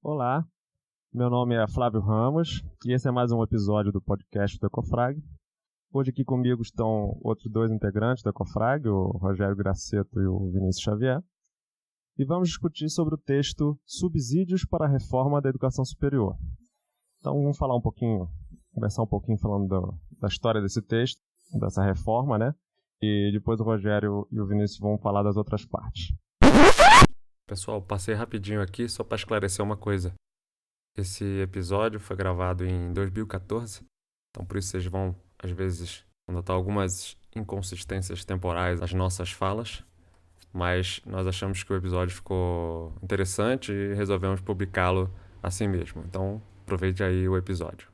Olá, meu nome é Flávio Ramos e esse é mais um episódio do podcast do Ecofrag. Hoje aqui comigo estão outros dois integrantes do Ecofrag, o Rogério Grassetto e o Vinícius Xavier, e vamos discutir sobre o texto Subsídios para a Reforma da Educação Superior. Então vamos começar um pouquinho falando da história desse texto, dessa reforma, né? E depois o Rogério e o Vinícius vão falar das outras partes. Pessoal, passei rapidinho aqui só para esclarecer uma coisa. Esse episódio foi gravado em 2014, então por isso vocês vão, às vezes, notar algumas inconsistências temporais nas nossas falas, mas nós achamos que o episódio ficou interessante e resolvemos publicá-lo assim mesmo. Então, aproveite aí o episódio.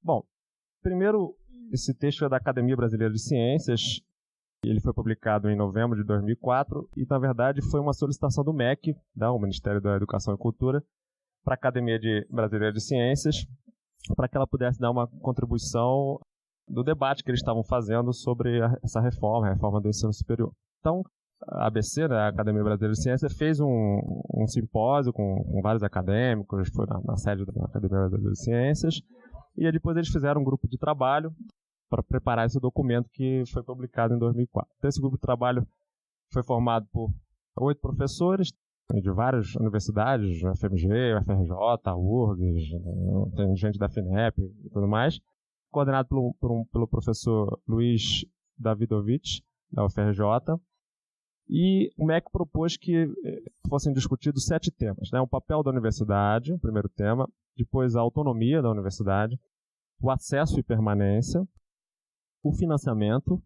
Bom, primeiro, esse texto é da Academia Brasileira de Ciências. Ele foi publicado em novembro de 2004 e, na verdade, foi uma solicitação do MEC, o Ministério da Educação e Cultura, para a Academia Brasileira de Ciências, para que ela pudesse dar uma contribuição do debate que eles estavam fazendo sobre essa reforma, a reforma do ensino superior. Então, a ABC, a Academia Brasileira de Ciências, fez um simpósio com vários acadêmicos, foi na sede da Academia Brasileira de Ciências, e depois eles fizeram um grupo de trabalho para preparar esse documento que foi publicado em 2004. Então, esse grupo de trabalho foi formado por 8 professores de várias universidades, FMG, UFRJ, URGS, tem gente da FINEP e tudo mais, coordenado pelo professor Luiz Davidovich, da UFRJ, e o MEC propôs que fossem discutidos 7 temas, né? O papel da universidade, o primeiro tema, depois a autonomia da universidade, o acesso e permanência, o financiamento,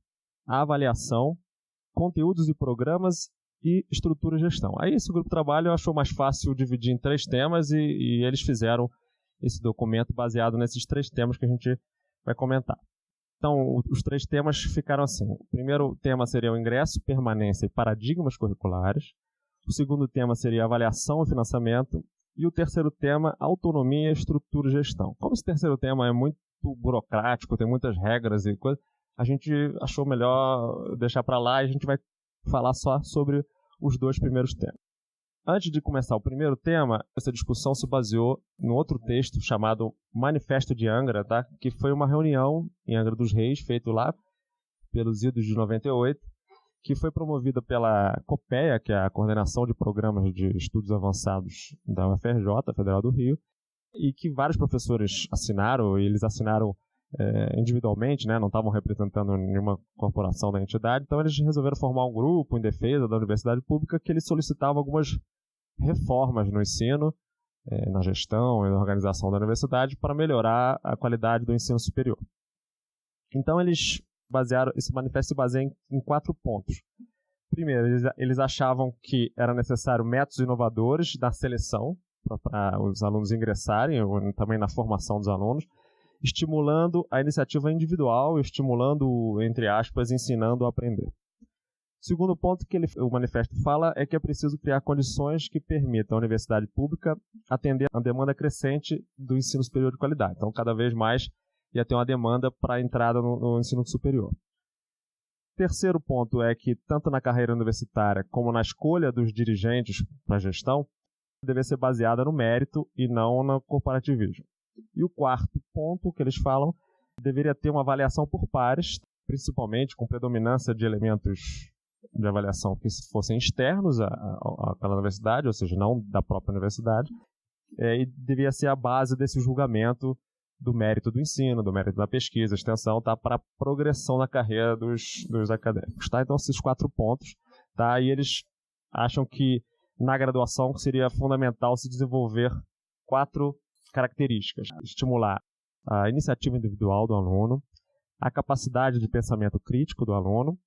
a avaliação, conteúdos e programas e estrutura e gestão. Aí esse grupo de trabalho achou mais fácil dividir em 3 temas e eles fizeram esse documento baseado nesses 3 temas que a gente vai comentar. Então, os 3 temas ficaram assim. O primeiro tema seria o ingresso, permanência e paradigmas curriculares. O segundo tema seria avaliação e financiamento. E o terceiro tema, autonomia, estrutura e gestão. Como esse terceiro tema é muito burocrático, tem muitas regras e coisas, a gente achou melhor deixar para lá e a gente vai falar só sobre os 2 primeiros temas. Antes de começar o primeiro tema, essa discussão se baseou no outro texto chamado Manifesto de Angra, que foi uma reunião em Angra dos Reis, feito lá pelos idos de 98, que foi promovida pela COPEA, que é a Coordenação de Programas de Estudos Avançados da UFRJ, Federal do Rio, e que vários professores assinaram, e eles assinaram individualmente, né, não estavam representando nenhuma corporação da entidade, então eles resolveram formar um grupo em defesa da universidade pública que eles solicitavam algumas reformas no ensino, na gestão e na organização da universidade para melhorar a qualidade do ensino superior. Então esse manifesto se baseia em 4 pontos. Primeiro, eles achavam que era necessário métodos inovadores da seleção para os alunos ingressarem, também na formação dos alunos, estimulando a iniciativa individual, estimulando, entre aspas, ensinando a aprender. O segundo ponto que o manifesto fala é que é preciso criar condições que permitam à universidade pública atender a demanda crescente do ensino superior de qualidade. Então, cada vez mais ia ter uma demanda para a entrada no ensino superior. O terceiro ponto é que, tanto na carreira universitária como na escolha dos dirigentes para a gestão, deve ser baseada no mérito e não no corporativismo. E o quarto ponto que eles falam deveria ter uma avaliação por pares, principalmente com predominância de elementos de avaliação que fossem externos àquela universidade, ou seja, não da própria universidade, e devia ser a base desse julgamento do mérito do ensino, do mérito da pesquisa, extensão, para a progressão na carreira dos acadêmicos. Então, esses 4 pontos, e eles acham que na graduação seria fundamental se desenvolver 4 características: estimular a iniciativa individual do aluno, a capacidade de pensamento crítico do aluno,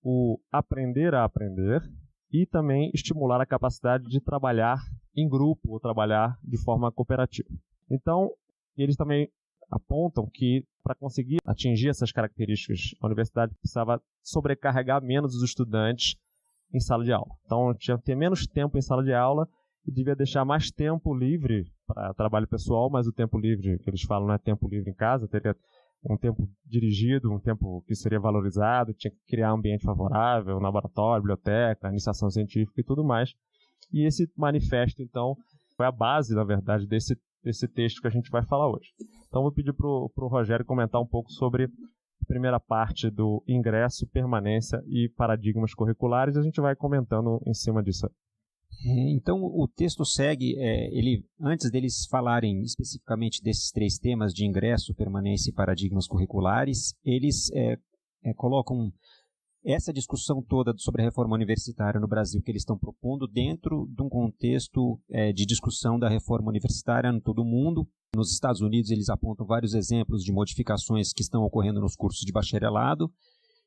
o aprender a aprender e também estimular a capacidade de trabalhar em grupo ou trabalhar de forma cooperativa. Então, eles também apontam que para conseguir atingir essas características, a universidade precisava sobrecarregar menos os estudantes em sala de aula. Então, tinha que ter menos tempo em sala de aula e devia deixar mais tempo livre para trabalho pessoal, mas o tempo livre, que eles falam, não é tempo livre em casa, teria um tempo dirigido, um tempo que seria valorizado, tinha que criar um ambiente favorável, um laboratório, biblioteca, iniciação científica e tudo mais. E esse manifesto, então, foi a base, na verdade, desse texto que a gente vai falar hoje. Então, vou pedir para o Rogério comentar um pouco sobre a primeira parte do ingresso, permanência e paradigmas curriculares, e a gente vai comentando em cima disso. Então, o texto segue, antes deles falarem especificamente desses 3 temas de ingresso, permanência e paradigmas curriculares, eles colocam essa discussão toda sobre a reforma universitária no Brasil que eles estão propondo dentro de um contexto de discussão da reforma universitária em todo o mundo. Nos Estados Unidos, eles apontam vários exemplos de modificações que estão ocorrendo nos cursos de bacharelado,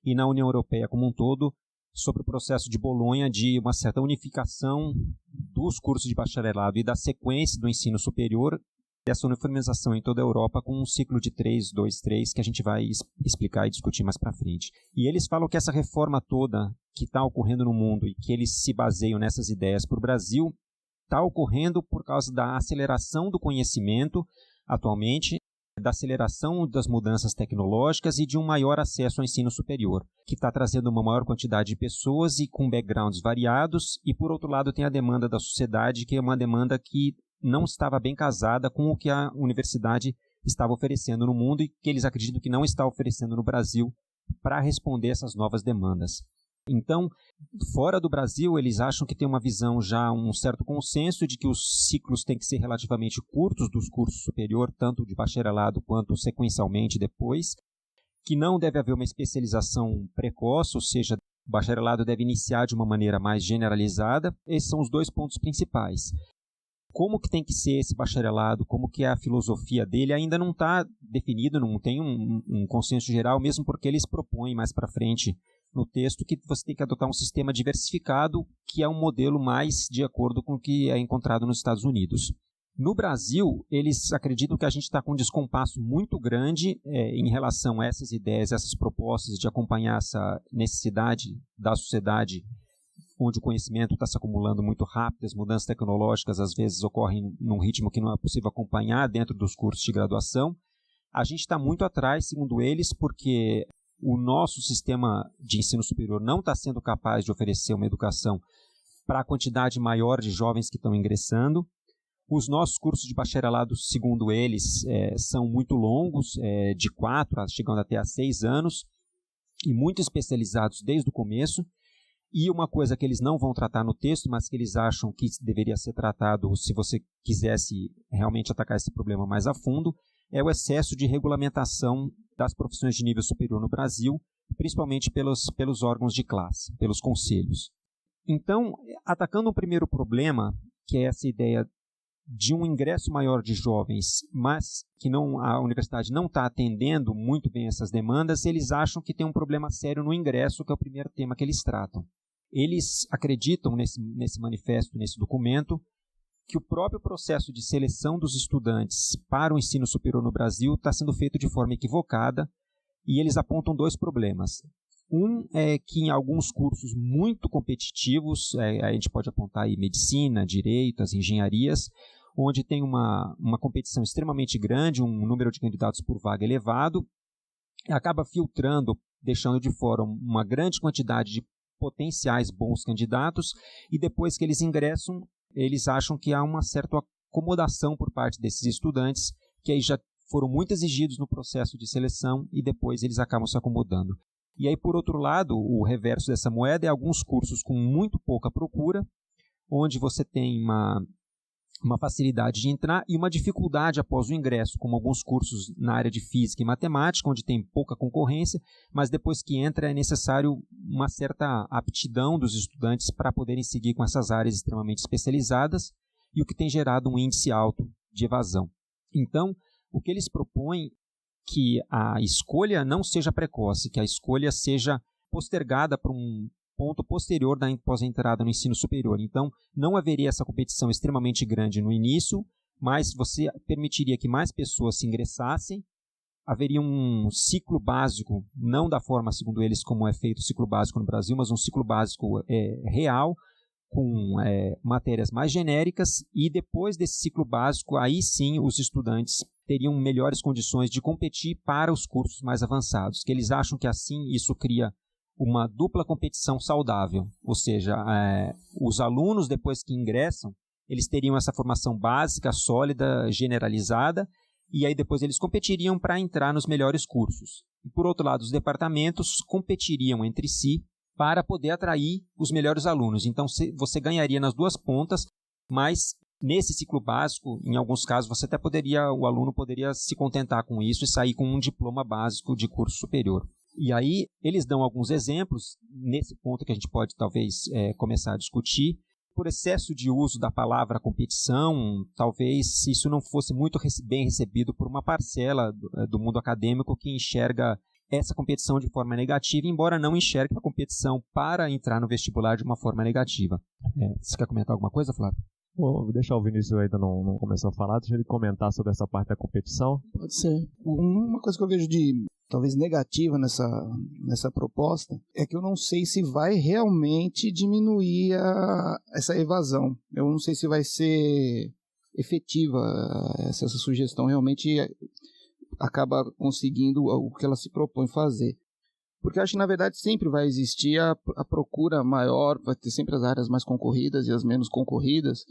e na União Europeia como um todo, sobre o processo de Bolonha de uma certa unificação dos cursos de bacharelado e da sequência do ensino superior, dessa uniformização em toda a Europa com um ciclo de 3-2-3 que a gente vai explicar e discutir mais para frente. E eles falam que essa reforma toda que está ocorrendo no mundo e que eles se baseiam nessas ideias para o Brasil está ocorrendo por causa da aceleração do conhecimento atualmente, da aceleração das mudanças tecnológicas e de um maior acesso ao ensino superior, que está trazendo uma maior quantidade de pessoas e com backgrounds variados, e por outro lado tem a demanda da sociedade, que é uma demanda que não estava bem casada com o que a universidade estava oferecendo no mundo e que eles acreditam que não está oferecendo no Brasil para responder essas novas demandas. Então, fora do Brasil, eles acham que tem uma visão já, um certo consenso de que os ciclos têm que ser relativamente curtos dos cursos superior, tanto de bacharelado quanto sequencialmente depois, que não deve haver uma especialização precoce, ou seja, o bacharelado deve iniciar de uma maneira mais generalizada. Esses são os 2 pontos principais. Como que tem que ser esse bacharelado, como que é a filosofia dele, ainda não está definido, não tem um consenso geral, mesmo porque eles propõem mais para frente no texto que você tem que adotar um sistema diversificado, que é um modelo mais de acordo com o que é encontrado nos Estados Unidos. No Brasil, eles acreditam que a gente está com um descompasso muito grande em relação a essas ideias, essas propostas de acompanhar essa necessidade da sociedade, onde o conhecimento está se acumulando muito rápido, as mudanças tecnológicas às vezes ocorrem num ritmo que não é possível acompanhar dentro dos cursos de graduação. A gente está muito atrás, segundo eles, porque o nosso sistema de ensino superior não está sendo capaz de oferecer uma educação para a quantidade maior de jovens que estão ingressando. Os nossos cursos de bacharelado, segundo eles, são muito longos, de 4, chegando até a 6 anos, e muito especializados desde o começo. E uma coisa que eles não vão tratar no texto, mas que eles acham que deveria ser tratado se você quisesse realmente atacar esse problema mais a fundo, é o excesso de regulamentação das profissões de nível superior no Brasil, principalmente pelos órgãos de classe, pelos conselhos. Então, atacando um primeiro problema, que é essa ideia de um ingresso maior de jovens, mas que a universidade não está atendendo muito bem essas demandas, eles acham que tem um problema sério no ingresso, que é o primeiro tema que eles tratam. Eles acreditam nesse manifesto, nesse documento, que o próprio processo de seleção dos estudantes para o ensino superior no Brasil está sendo feito de forma equivocada, e eles apontam 2 problemas. Um é que em alguns cursos muito competitivos, a gente pode apontar aí medicina, direito, as engenharias, onde tem uma competição extremamente grande, um número de candidatos por vaga elevado, acaba filtrando, deixando de fora uma grande quantidade de potenciais bons candidatos, e depois que eles ingressam, eles acham que há uma certa acomodação por parte desses estudantes, que aí já foram muito exigidos no processo de seleção e depois eles acabam se acomodando. E aí, por outro lado, o reverso dessa moeda é alguns cursos com muito pouca procura, onde você tem uma facilidade de entrar e uma dificuldade após o ingresso, como alguns cursos na área de física e matemática, onde tem pouca concorrência, mas depois que entra é necessário uma certa aptidão dos estudantes para poderem seguir com essas áreas extremamente especializadas, e o que tem gerado um índice alto de evasão. Então, o que eles propõem que a escolha não seja precoce, que a escolha seja postergada para um ponto posterior após a entrada no ensino superior. Então, não haveria essa competição extremamente grande no início, mas você permitiria que mais pessoas se ingressassem, haveria um ciclo básico, não da forma, segundo eles, como é feito o ciclo básico no Brasil, mas um ciclo básico real, com matérias mais genéricas, e depois desse ciclo básico, aí sim os estudantes teriam melhores condições de competir para os cursos mais avançados, que eles acham que assim isso cria uma dupla competição saudável, ou seja, os alunos depois que ingressam, eles teriam essa formação básica, sólida, generalizada, e aí depois eles competiriam para entrar nos melhores cursos. E por outro lado, os departamentos competiriam entre si para poder atrair os melhores alunos. Então você ganharia nas duas pontas, mas nesse ciclo básico, em alguns casos, o aluno poderia se contentar com isso e sair com um diploma básico de curso superior. E aí eles dão alguns exemplos, nesse ponto que a gente pode talvez começar a discutir. Por excesso de uso da palavra competição, talvez isso não fosse muito bem recebido por uma parcela do mundo acadêmico que enxerga essa competição de forma negativa, embora não enxergue a competição para entrar no vestibular de uma forma negativa. Você quer comentar alguma coisa, Flávio? Vou deixar o Vinícius ainda não começou a falar, deixa ele comentar sobre essa parte da competição. Pode ser. Uma coisa que eu vejo de talvez negativa nessa proposta é que eu não sei se vai realmente diminuir essa evasão. Eu não sei se vai ser efetiva essa sugestão, realmente acaba conseguindo o que ela se propõe fazer. Porque eu acho que, na verdade, sempre vai existir a procura maior, vai ter sempre as áreas mais concorridas e as menos concorridas,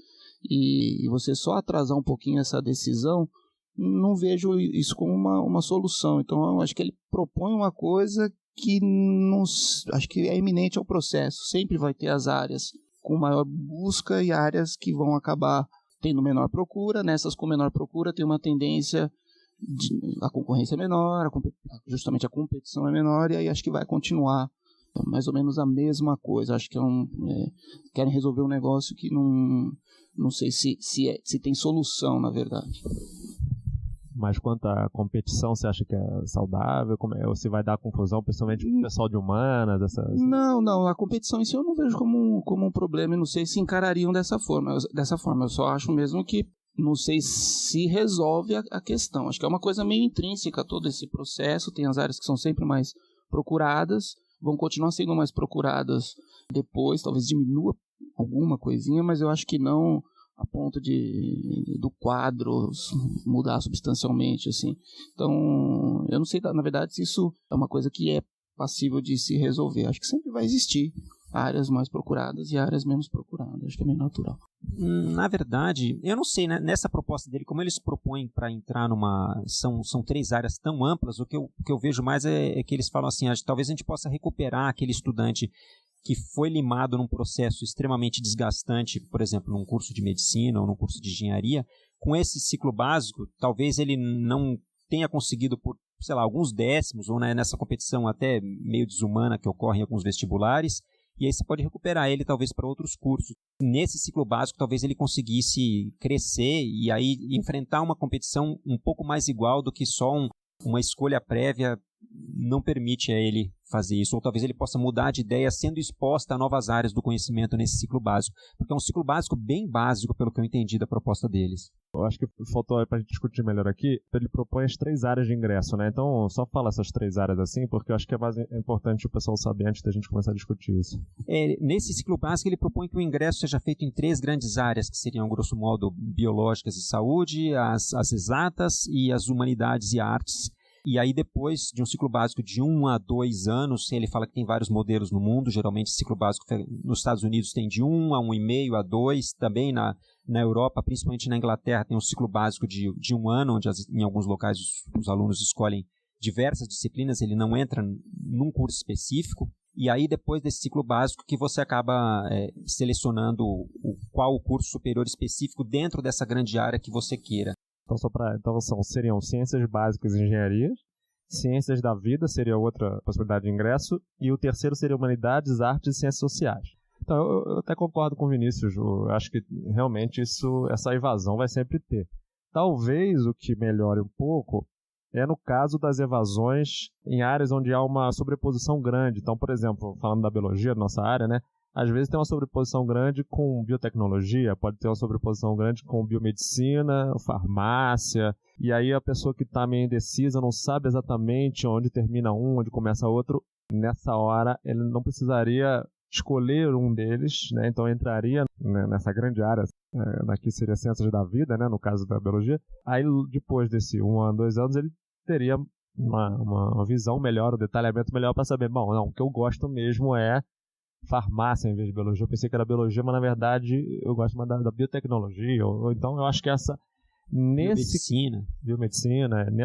e você só atrasar um pouquinho essa decisão, não vejo isso como uma solução. Então, eu acho que ele propõe uma coisa que acho que é iminente ao processo. Sempre vai ter as áreas com maior busca e áreas que vão acabar tendo menor procura. Nessas com menor procura tem uma tendência a concorrência é menor, justamente a competição é menor, e aí acho que vai continuar mais ou menos a mesma coisa. Acho que querem resolver um negócio que não sei se tem solução, na verdade. Mas quanto à competição, você acha que é saudável? Ou se vai dar confusão, principalmente com o pessoal de humanas? Não, a competição em si eu não vejo como um problema, e não sei se encarariam dessa forma. Eu só acho mesmo que não sei se resolve a questão. Acho que é uma coisa meio intrínseca todo esse processo. Tem as áreas que são sempre mais procuradas, vão continuar sendo mais procuradas depois, talvez diminua alguma coisinha, mas eu acho que não a ponto do quadro mudar substancialmente, assim. Então, eu não sei, na verdade, se isso é uma coisa que é passível de se resolver. Acho que sempre vai existir áreas mais procuradas e áreas menos procuradas. Acho que é meio natural. Na verdade, eu não sei, né? Nessa proposta dele, como eles propõem para entrar são 3 áreas tão amplas, o que eu vejo mais é que eles falam assim, talvez a gente possa recuperar aquele estudante que foi limado num processo extremamente desgastante, por exemplo, num curso de medicina ou num curso de engenharia. Com esse ciclo básico, talvez ele não tenha conseguido por, sei lá, alguns décimos, ou nessa competição até meio desumana que ocorre em alguns vestibulares, e aí você pode recuperar ele talvez para outros cursos. Nesse ciclo básico, talvez ele conseguisse crescer e aí enfrentar uma competição um pouco mais igual do que só uma escolha prévia não permite a ele fazer isso, ou talvez ele possa mudar de ideia sendo exposta a novas áreas do conhecimento nesse ciclo básico, porque é um ciclo básico bem básico, pelo que eu entendi da proposta deles. Eu acho que faltou para a gente discutir melhor aqui, ele propõe as 3 áreas de ingresso, né? Então, só fala essas 3 áreas assim, porque eu acho que é mais importante o pessoal saber antes da gente começar a discutir isso. Nesse ciclo básico, ele propõe que o ingresso seja feito em 3 grandes áreas, que seriam, grosso modo, biológicas e saúde, as exatas e as humanidades e artes. E aí depois de um ciclo básico de 1 a 2 anos, ele fala que tem vários modelos no mundo, geralmente ciclo básico nos Estados Unidos tem de 1 a 1,5 a 2, também na Europa, principalmente na Inglaterra, tem um ciclo básico de 1 ano, onde em alguns locais os alunos escolhem diversas disciplinas, ele não entra num curso específico, e aí depois desse ciclo básico que você acaba selecionando qual o curso superior específico dentro dessa grande área que você queira. Então seriam ciências básicas e engenharia, ciências da vida seria outra possibilidade de ingresso, e o terceiro seria humanidades, artes e ciências sociais. Então eu até concordo com o Vinícius, eu acho que realmente essa evasão vai sempre ter. Talvez o que melhore um pouco é no caso das evasões em áreas onde há uma sobreposição grande. Então, por exemplo, falando da biologia, nossa área, né? às vezes tem uma sobreposição grande com biotecnologia, pode ter uma sobreposição grande com biomedicina, farmácia, e aí a pessoa que está meio indecisa não sabe exatamente onde termina um, onde começa outro. Nessa hora, ele não precisaria escolher um deles, né? Então entraria nessa grande área, que seria ciências da vida, né? No caso da biologia. Aí depois desse 1 ano, 2 anos, ele teria uma visão melhor, um detalhamento melhor para saber, bom, não, o que eu gosto mesmo é farmácia em vez de biologia. Eu pensei que era biologia, mas na verdade eu gosto mais da biotecnologia, ou então eu acho que biomedicina,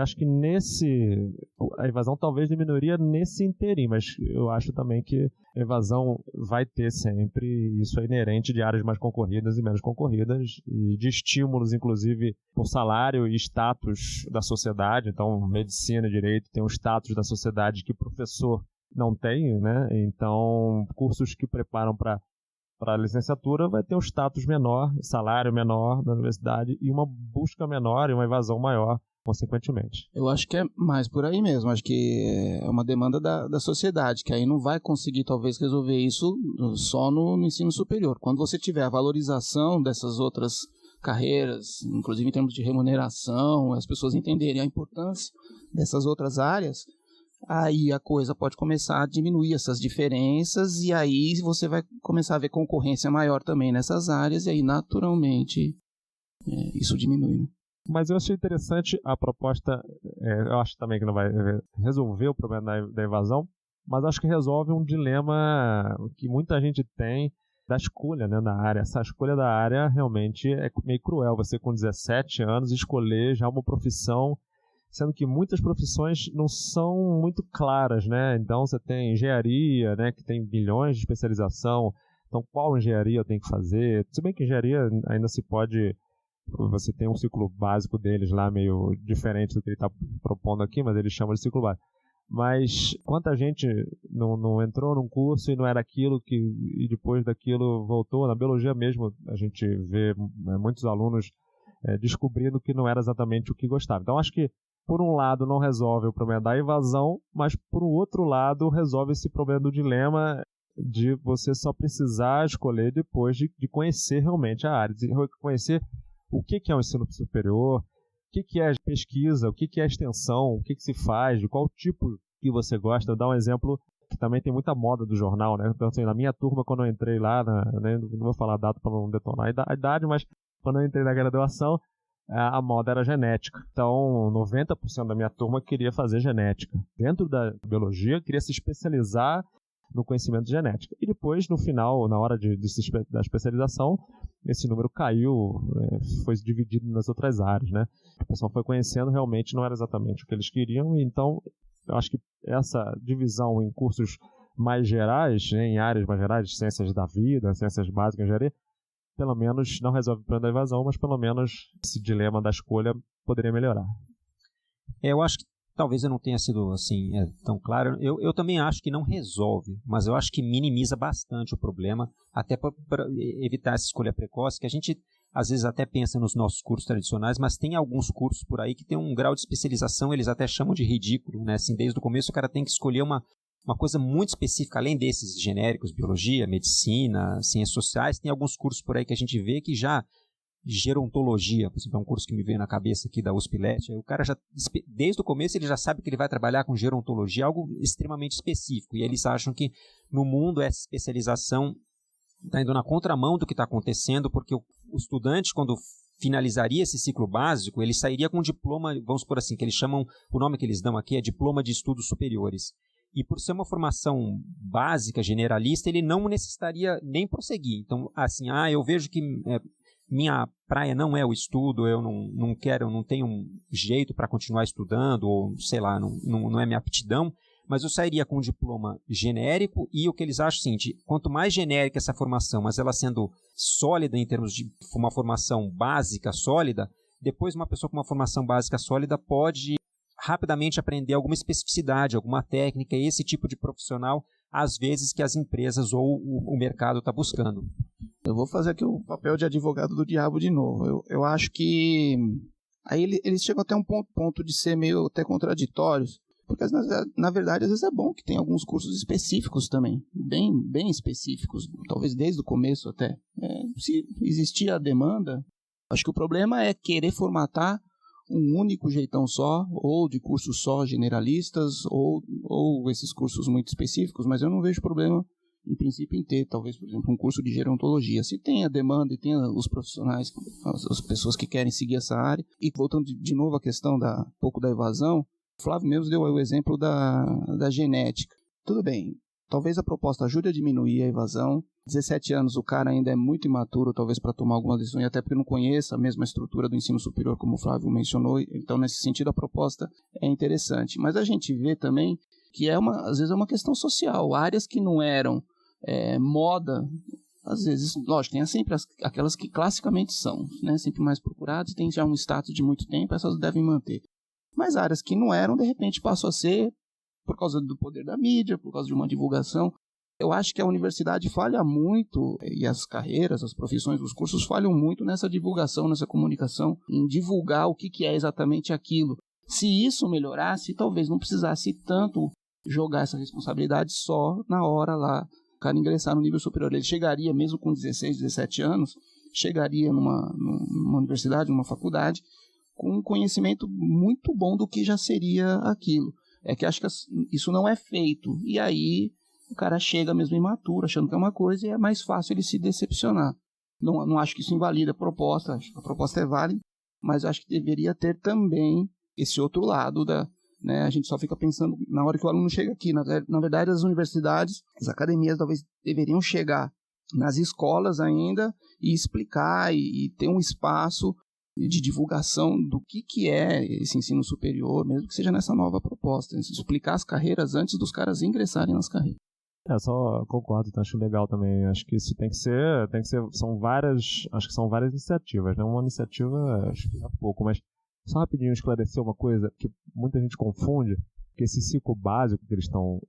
acho que a evasão talvez diminuiria nesse inteirinho, mas eu acho também que a evasão vai ter sempre, isso é inerente de áreas mais concorridas e menos concorridas, e de estímulos, inclusive, por salário e status da sociedade. Então, medicina e direito tem um status da sociedade que professor não tem, né? Então, cursos que preparam para a licenciatura vai ter um status menor, salário menor da universidade e uma busca menor e uma evasão maior, consequentemente. Eu acho que é mais por aí mesmo. Acho que é uma demanda da sociedade, que aí não vai conseguir talvez resolver isso só no ensino superior. Quando você tiver a valorização dessas outras carreiras, inclusive em termos de remuneração, as pessoas entenderem a importância dessas outras áreas, aí a coisa pode começar a diminuir essas diferenças e aí você vai começar a ver concorrência maior também nessas áreas e aí naturalmente isso diminui, né? Mas eu achei interessante a proposta, eu acho também que não vai resolver o problema da evasão, mas acho que resolve um dilema que muita gente tem da escolha, né, da área. Essa escolha da área realmente é meio cruel, você com 17 anos escolher já uma profissão, sendo que muitas profissões não são muito claras, né? Então você tem engenharia, né, que tem bilhões de especialização. Então qual engenharia eu tenho que fazer? Se bem que engenharia ainda se pode, você tem um ciclo básico deles lá meio diferente do que ele está propondo aqui, mas eles chamam de ciclo básico. Mas quanta gente não entrou num curso e não era aquilo e depois daquilo voltou? Na biologia mesmo a gente vê muitos alunos descobrindo que não era exatamente o que gostava. Então acho que por um lado não resolve o problema da evasão, mas por outro lado resolve esse problema do dilema de você só precisar escolher depois de conhecer realmente a área, de conhecer o que é o ensino superior, o que é pesquisa, o que é extensão, o que se faz, de qual tipo que você gosta. Eu vou dar um exemplo que também tem muita moda do jornal, né? Então, assim, na minha turma, quando eu entrei lá, né, não vou falar a data para não detonar a idade, mas quando eu entrei na graduação, a moda era genética. Então, 90% da minha turma queria fazer genética. Dentro da biologia, queria se especializar no conhecimento de genética. E depois, no final, na hora da especialização, esse número caiu, foi dividido nas outras áreas, né? O pessoal foi conhecendo, realmente não era exatamente o que eles queriam, então eu acho que essa divisão em cursos mais gerais, né, em áreas mais gerais, ciências da vida, ciências básicas, engenharia, pelo menos não resolve o problema da evasão, mas pelo menos esse dilema da escolha poderia melhorar. Eu acho que talvez eu não tenha sido assim tão claro. Eu também acho que não resolve, mas eu acho que minimiza bastante o problema, até para evitar essa escolha precoce, que a gente às vezes até pensa nos nossos cursos tradicionais, mas tem alguns cursos por aí que tem um grau de especialização, eles até chamam de ridículo, né? Assim, desde o começo o cara tem que escolher uma coisa muito específica, além desses genéricos, biologia, medicina, ciências sociais, tem alguns cursos por aí que a gente vê que já gerontologia, por exemplo, é um curso que me veio na cabeça aqui da USP-LET, o cara já, desde o começo ele já sabe que ele vai trabalhar com gerontologia, algo extremamente específico, e eles acham que no mundo essa especialização está indo na contramão do que está acontecendo, porque o estudante, quando finalizaria esse ciclo básico, ele sairia com um diploma, vamos por assim, que eles chamam, o nome que eles dão aqui é diploma de estudos superiores. E por ser uma formação básica, generalista, ele não necessitaria nem prosseguir. Então, assim, eu vejo que minha praia não é o estudo, eu não quero, eu não tenho um jeito para continuar estudando, ou sei lá, não é minha aptidão, mas eu sairia com um diploma genérico e o que eles acham é o seguinte, quanto mais genérica essa formação, mas ela sendo sólida em termos de uma formação básica sólida, depois uma pessoa com uma formação básica sólida pode rapidamente aprender alguma especificidade, alguma técnica, esse tipo de profissional, às vezes, que as empresas ou o mercado está buscando. Eu vou fazer aqui o papel de advogado do diabo de novo. Eu acho que aí eles chegam até um ponto de ser meio até contraditórios, Porque, na verdade, às vezes é bom que tenha alguns cursos específicos também, bem específicos, talvez desde o começo até. Se existir a demanda, acho que o problema é querer formatar um único jeitão só, ou de cursos só generalistas, ou esses cursos muito específicos, mas eu não vejo problema, em princípio, em ter, talvez, por exemplo, um curso de gerontologia. Se tem a demanda e tem os profissionais, as pessoas que querem seguir essa área. E voltando de novo à questão um pouco da evasão, o Flávio mesmo deu o exemplo da genética. Tudo bem, talvez a proposta ajude a diminuir a evasão. 17 anos, o cara ainda é muito imaturo, talvez, para tomar alguma decisão, e até porque não conheça a mesma estrutura do ensino superior, como o Flávio mencionou. Então, nesse sentido, a proposta é interessante. Mas a gente vê também que às vezes é uma questão social. Áreas que não eram moda, às vezes, lógico, tem sempre aquelas que classicamente são, né, sempre mais procuradas e tem já um status de muito tempo, essas devem manter. Mas áreas que não eram, de repente, passam a ser por causa do poder da mídia, por causa de uma divulgação. Eu acho que a universidade falha muito, e as carreiras, as profissões, os cursos falham muito nessa divulgação, nessa comunicação, em divulgar o que é exatamente aquilo. Se isso melhorasse, talvez não precisasse tanto jogar essa responsabilidade só na hora lá, o cara ingressar no nível superior. Ele chegaria, mesmo com 16, 17 anos, chegaria numa universidade, numa faculdade, com um conhecimento muito bom do que já seria aquilo. É que acho que isso não é feito. E aí o cara chega mesmo imaturo, achando que é uma coisa, e é mais fácil ele se decepcionar. Não acho que isso invalida a proposta, acho que a proposta é válida, mas acho que deveria ter também esse outro lado né, a gente só fica pensando na hora que o aluno chega aqui. Na verdade, as universidades, as academias talvez deveriam chegar nas escolas ainda e explicar e ter um espaço de divulgação do que é esse ensino superior, mesmo que seja nessa nova proposta. Explicar as carreiras antes dos caras ingressarem nas carreiras. Só concordo, acho legal também. Acho que isso tem que ser, são várias iniciativas, né? Uma iniciativa, acho que é pouco, mas só rapidinho esclarecer uma coisa que muita gente confunde, que esse ciclo básico que eles estão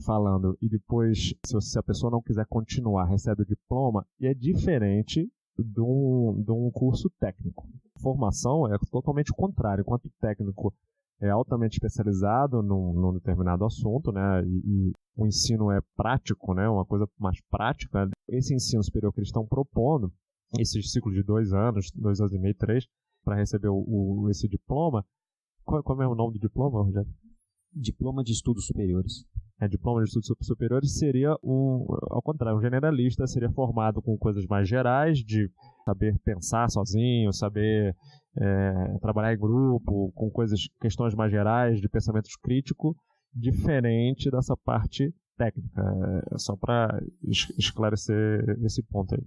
falando e depois, se a pessoa não quiser continuar, recebe o diploma, e é diferente de um curso técnico. Formação é totalmente o contrário. Enquanto o técnico é altamente especializado num determinado assunto, né, e o ensino é prático, né, uma coisa mais prática, esse ensino superior que eles estão propondo, esses ciclos de 2 anos e meio, 3, para receber esse diploma. Qual é o nome do diploma, Rogério? Diploma de Estudos Superiores. Diploma de Estudos Superiores seria ao contrário, um generalista, seria formado com coisas mais gerais, de saber pensar sozinho, saber trabalhar em grupo, com questões mais gerais, de pensamento crítico, diferente dessa parte técnica. Só para esclarecer esse ponto aí.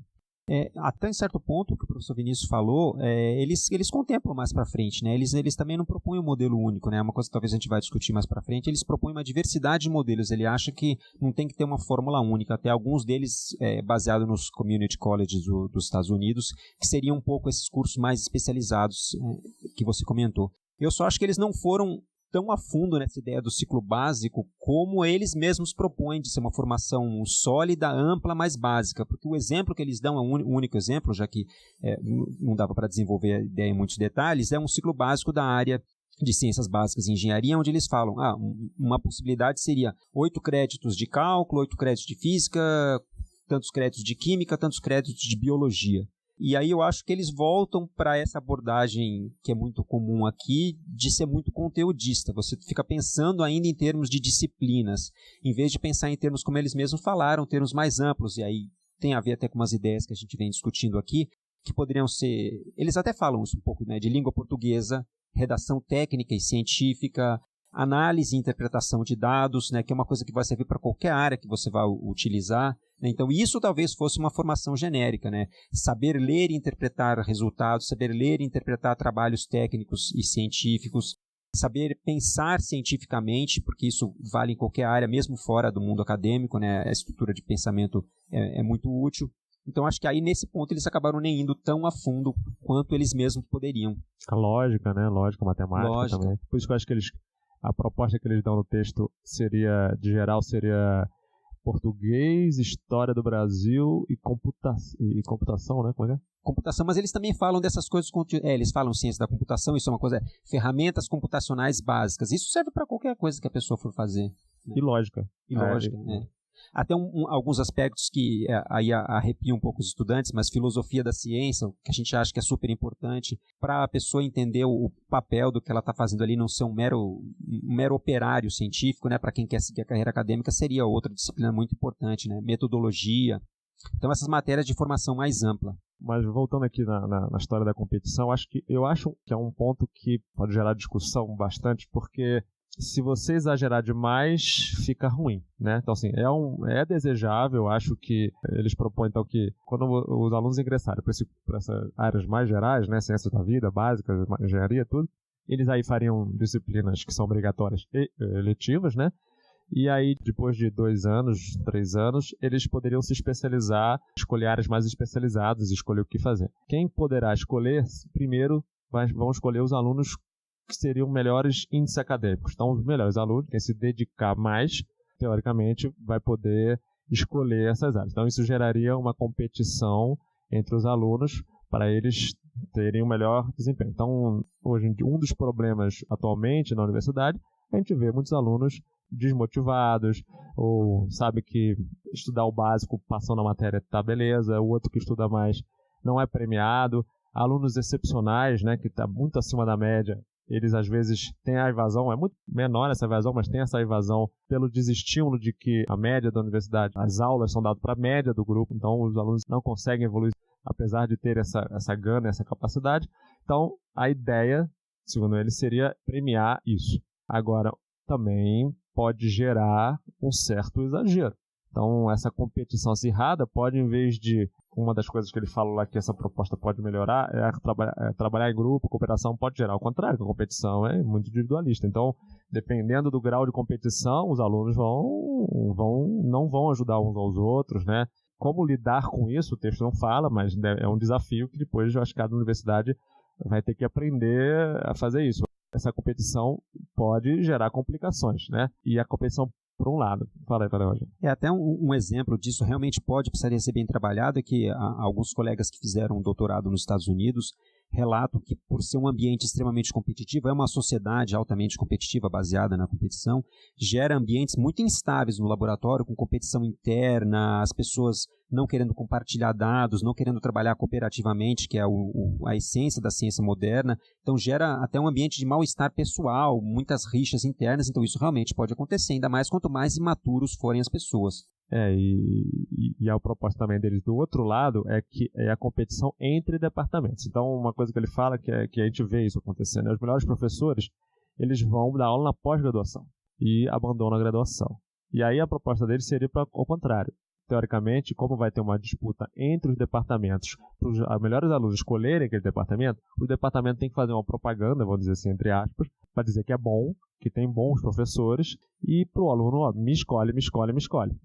Até em certo ponto, o que o professor Vinícius falou, eles contemplam mais para frente, né? Eles também não propõem um modelo único, né? Uma coisa que talvez a gente vai discutir mais para frente, eles propõem uma diversidade de modelos. Ele acha que não tem que ter uma fórmula única. Até alguns deles, baseados nos community colleges dos Estados Unidos, que seriam um pouco esses cursos mais especializados que você comentou. Eu só acho que eles não foram tão a fundo nessa ideia do ciclo básico como eles mesmos propõem de ser uma formação sólida, ampla, mais básica, porque o exemplo que eles dão é um único exemplo, já que não dava para desenvolver a ideia em muitos detalhes, é um ciclo básico da área de ciências básicas e engenharia, onde eles falam, uma possibilidade seria 8 créditos de cálculo, 8 créditos de física, tantos créditos de química, tantos créditos de biologia. E aí eu acho que eles voltam para essa abordagem que é muito comum aqui, de ser muito conteudista. Você fica pensando ainda em termos de disciplinas, em vez de pensar em termos, como eles mesmos falaram, termos mais amplos. E aí tem a ver até com umas ideias que a gente vem discutindo aqui, que poderiam ser... Eles até falam isso um pouco, né, de língua portuguesa, redação técnica e científica, análise e interpretação de dados, né, que é uma coisa que vai servir para qualquer área que você vai utilizar. Então, isso talvez fosse uma formação genérica, né? Saber ler e interpretar resultados, saber ler e interpretar trabalhos técnicos e científicos, saber pensar cientificamente, porque isso vale em qualquer área, mesmo fora do mundo acadêmico, né? A estrutura de pensamento é muito útil. Então, acho que aí, nesse ponto, eles acabaram nem indo tão a fundo quanto eles mesmos poderiam. A lógica, né? Lógica, matemática também. Por isso que eu acho que a proposta que eles dão no texto seria, de geral, seria português, história do Brasil e computação, né? Como é que é? Computação, mas eles também falam dessas coisas, eles falam ciência da computação, isso é uma coisa, ferramentas computacionais básicas. Isso serve para qualquer coisa que a pessoa for fazer. Né? E lógica. Né? Até alguns aspectos que aí arrepiam um pouco os estudantes, mas filosofia da ciência, que a gente acha que é super importante, para a pessoa entender o papel do que ela está fazendo ali, não ser um mero operário científico, né? Para quem quer seguir a carreira acadêmica, seria outra disciplina muito importante, né? Metodologia. Então, essas matérias de formação mais ampla. Mas voltando aqui na história da competição, eu acho que é um ponto que pode gerar discussão bastante, porque se você exagerar demais, fica ruim, né? Então, assim, é desejável, acho que eles propõem, então, que quando os alunos ingressarem para essas áreas mais gerais, né, ciências da vida, básicas, engenharia, tudo, eles aí fariam disciplinas que são obrigatórias e eletivas, né? E aí, depois de 2 anos, 3 anos, eles poderiam se especializar, escolher áreas mais especializadas, escolher o que fazer. Quem poderá escolher, primeiro, vão escolher os alunos que seriam melhores índices acadêmicos. Então, os melhores alunos, quem se dedicar mais, teoricamente, vai poder escolher essas áreas. Então, isso geraria uma competição entre os alunos para eles terem um melhor desempenho. Então, hoje, um dos problemas atualmente na universidade, a gente vê muitos alunos desmotivados, ou sabe que estudar o básico, passando na matéria, tá beleza, o outro que estuda mais não é premiado. Alunos excepcionais, né, que está muito acima da média, eles às vezes têm a evasão, é muito menor essa evasão, mas tem essa evasão pelo desestímulo de que a média da universidade, as aulas são dadas para a média do grupo, então os alunos não conseguem evoluir, apesar de ter essa gana, essa capacidade. Então, a ideia, segundo eles, seria premiar isso. Agora, também pode gerar um certo exagero. Então, essa competição acirrada pode, em vez de... Uma das coisas que ele fala lá que essa proposta pode melhorar trabalhar em grupo, cooperação pode gerar o contrário, que a competição é muito individualista. Então, dependendo do grau de competição, os alunos não vão ajudar uns aos outros, né? Como lidar com isso, o texto não fala, mas é um desafio que depois eu acho que cada universidade vai ter que aprender a fazer isso. Essa competição pode gerar complicações, né? E a competição, por um lado. Fala aí, Rogério. Até um exemplo disso realmente precisaria ser bem trabalhado, é que alguns colegas que fizeram um doutorado nos Estados Unidos relatam que, por ser um ambiente extremamente competitivo, é uma sociedade altamente competitiva, baseada na competição, gera ambientes muito instáveis no laboratório, com competição interna, as pessoas não querendo compartilhar dados, não querendo trabalhar cooperativamente, que é a essência da ciência moderna. Então, gera até um ambiente de mal-estar pessoal, muitas rixas internas. Então, isso realmente pode acontecer, ainda mais quanto mais imaturos forem as pessoas. E a proposta também deles do outro lado é que é a competição entre departamentos. Então, uma coisa que ele fala que a gente vê isso acontecendo, né? Os melhores professores, eles vão dar aula na pós-graduação e abandonam a graduação. E aí a proposta deles seria ao contrário. Teoricamente, como vai ter uma disputa entre os departamentos, para os melhores alunos escolherem aquele departamento, o departamento tem que fazer uma propaganda, vamos dizer assim, entre aspas, para dizer que é bom, que tem bons professores, e para o aluno, ó, me escolhe.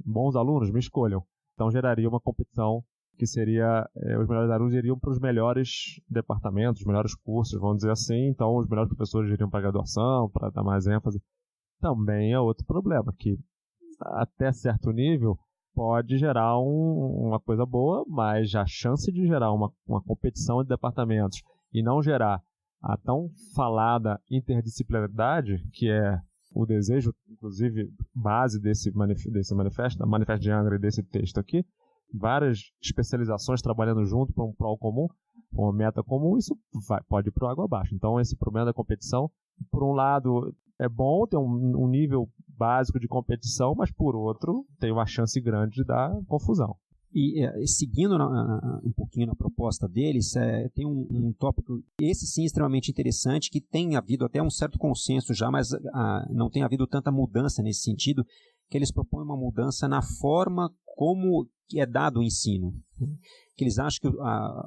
Bons alunos, me escolham. Então geraria uma competição que seria, os melhores alunos iriam para os melhores departamentos, os melhores cursos, vamos dizer assim, então os melhores professores iriam para a graduação, para dar mais ênfase. Também é outro problema, que até certo nível pode gerar uma coisa boa, mas a chance de gerar uma competição de departamentos e não gerar a tão falada interdisciplinaridade, que é o desejo, inclusive, base desse manifesto de Angra e desse texto aqui, várias especializações trabalhando junto para um prol comum, uma meta comum, isso pode ir para o água abaixo. Então, esse problema da competição, por um lado, é bom ter um nível básico de competição, mas, por outro, tem uma chance grande de dar confusão. E seguindo um pouquinho na proposta deles, tem um tópico, esse sim, extremamente interessante, que tem havido até um certo consenso já, mas não tem havido tanta mudança nesse sentido, que eles propõem uma mudança na forma como é dado o ensino. Que eles acham que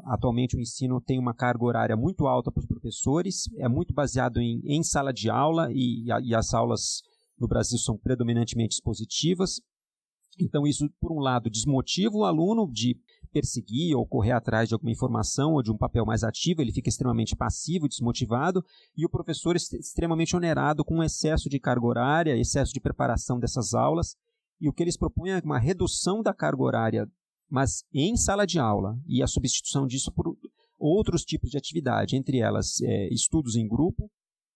atualmente o ensino tem uma carga horária muito alta para os professores, é muito baseado em sala de aula, e as aulas no Brasil são predominantemente expositivas. Então, isso, por um lado, desmotiva o aluno de perseguir ou correr atrás de alguma informação ou de um papel mais ativo, ele fica extremamente passivo, desmotivado, e o professor extremamente onerado com excesso de carga horária, excesso de preparação dessas aulas. e o que eles propõem é uma redução da carga horária, mas em sala de aula, e a substituição disso por outros tipos de atividade, entre elas estudos em grupo,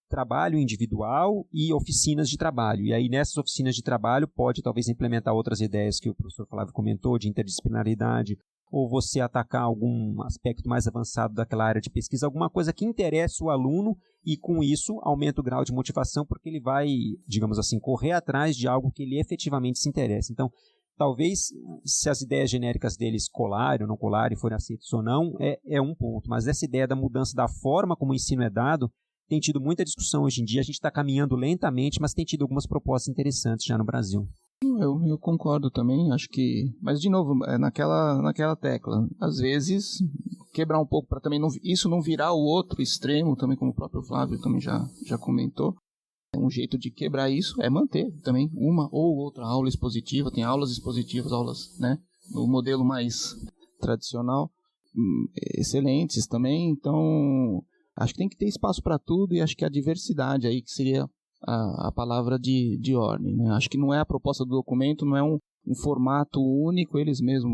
trabalho individual e oficinas de trabalho. E aí nessas oficinas de trabalho pode talvez implementar outras ideias que o professor Flávio comentou, de interdisciplinaridade, ou você atacar algum aspecto mais avançado daquela área de pesquisa, alguma coisa que interesse o aluno e com isso aumenta o grau de motivação porque ele vai, digamos assim, correr atrás de algo que ele efetivamente se interessa. Então, talvez, se as ideias genéricas deles colarem ou não colarem, forem aceitas ou não, é um ponto. Mas essa ideia da mudança da forma como o ensino é dado tem tido muita discussão hoje em dia. A gente está caminhando lentamente, mas tem tido algumas propostas interessantes já no Brasil. Eu concordo também, acho que... Mas, de novo, é naquela tecla. Às vezes, quebrar um pouco para também isso não virar o outro extremo, também como o próprio Flávio também já comentou. Um jeito de quebrar isso é manter também uma ou outra aula expositiva. Tem aulas expositivas, aulas, né, no modelo mais tradicional, excelentes também. Então, acho que tem que ter espaço para tudo e acho que a diversidade aí que seria a palavra de ordem, né? Acho que não é a proposta do documento, não é um formato único, eles mesmos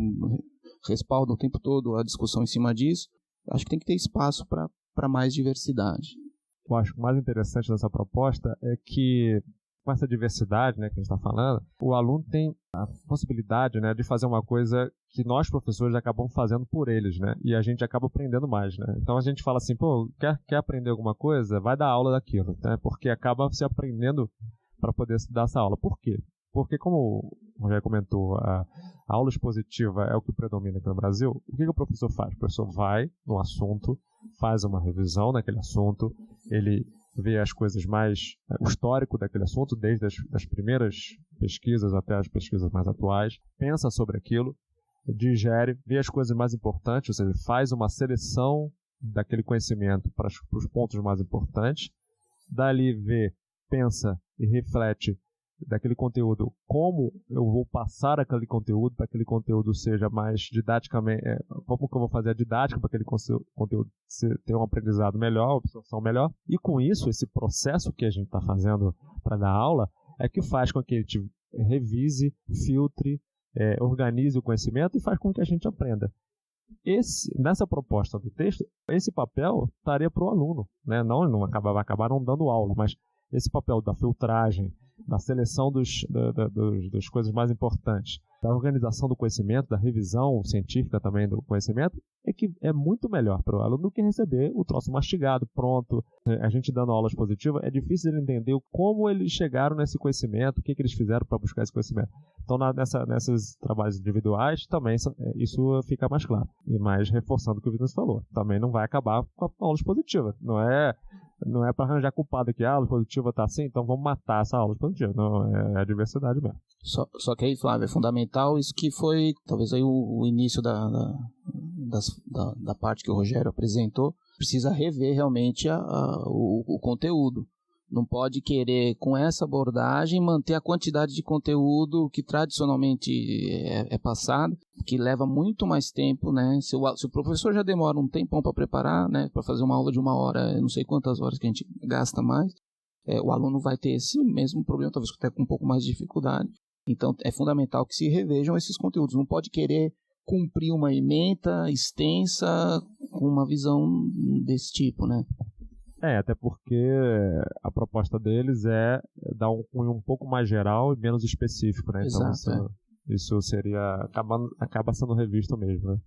respaldam o tempo todo a discussão em cima disso. Acho que tem que ter espaço para mais diversidade. Eu acho que o mais interessante dessa proposta é que, com essa diversidade, né, que a gente está falando, o aluno tem a possibilidade, né, de fazer uma coisa que nós, professores, acabamos fazendo por eles, né, e a gente acaba aprendendo mais, né. Então a gente fala assim, pô, quer aprender alguma coisa? Vai dar aula daquilo, né, porque acaba se aprendendo para poder dar essa aula. Por quê? Porque, como o Rogério comentou, a aula expositiva é o que predomina aqui no Brasil. O que o professor faz? O professor vai no assunto, faz uma revisão naquele assunto, ele vê as coisas mais, o histórico daquele assunto, desde as primeiras pesquisas até as pesquisas mais atuais, pensa sobre aquilo, digere, vê as coisas mais importantes, ou seja, faz uma seleção daquele conhecimento para os pontos mais importantes, dali vê, pensa e reflete daquele conteúdo, como eu vou passar aquele conteúdo para que aquele conteúdo seja mais didaticamente, como que eu vou fazer a didática para aquele conteúdo ter um aprendizado melhor, uma absorção melhor, e com isso, esse processo que a gente está fazendo para dar aula, é que faz com que a gente revise, filtre, organize o conhecimento e faz com que a gente aprenda. Nessa proposta do texto, esse papel estaria para o aluno, né? Não vai acabar não dando aula, mas esse papel da filtragem, da seleção das coisas mais importantes, da organização do conhecimento, da revisão científica também do conhecimento, é que é muito melhor para o aluno do que receber o troço mastigado, pronto. A gente dando aula expositiva, é difícil ele entender como eles chegaram nesse conhecimento, o que eles fizeram para buscar esse conhecimento. Então, nesses trabalhos individuais, também isso fica mais claro. E mais reforçando o que o Vinícius falou. Também não vai acabar com a aula expositiva. Não é para arranjar culpado que a aula expositiva está assim, então vamos matar essa aula expositiva. Não, é a diversidade mesmo. Só que aí, Flávio, é fundamental isso que foi, talvez aí o início da parte que o Rogério apresentou, precisa rever realmente o conteúdo. Não pode querer, com essa abordagem, manter a quantidade de conteúdo que tradicionalmente é passado, que leva muito mais tempo, né? Se o professor já demora um tempão para preparar, né, para fazer uma aula de 1 hora, eu não sei quantas horas que a gente gasta mais, o aluno vai ter esse mesmo problema, talvez até com um pouco mais de dificuldade. Então, é fundamental que se revejam esses conteúdos. Não pode querer cumprir uma ementa extensa com uma visão desse tipo, né? Até porque a proposta deles é dar um cunho um pouco mais geral e menos específico, né? Então, exato, isso acaba sendo revisto mesmo, né?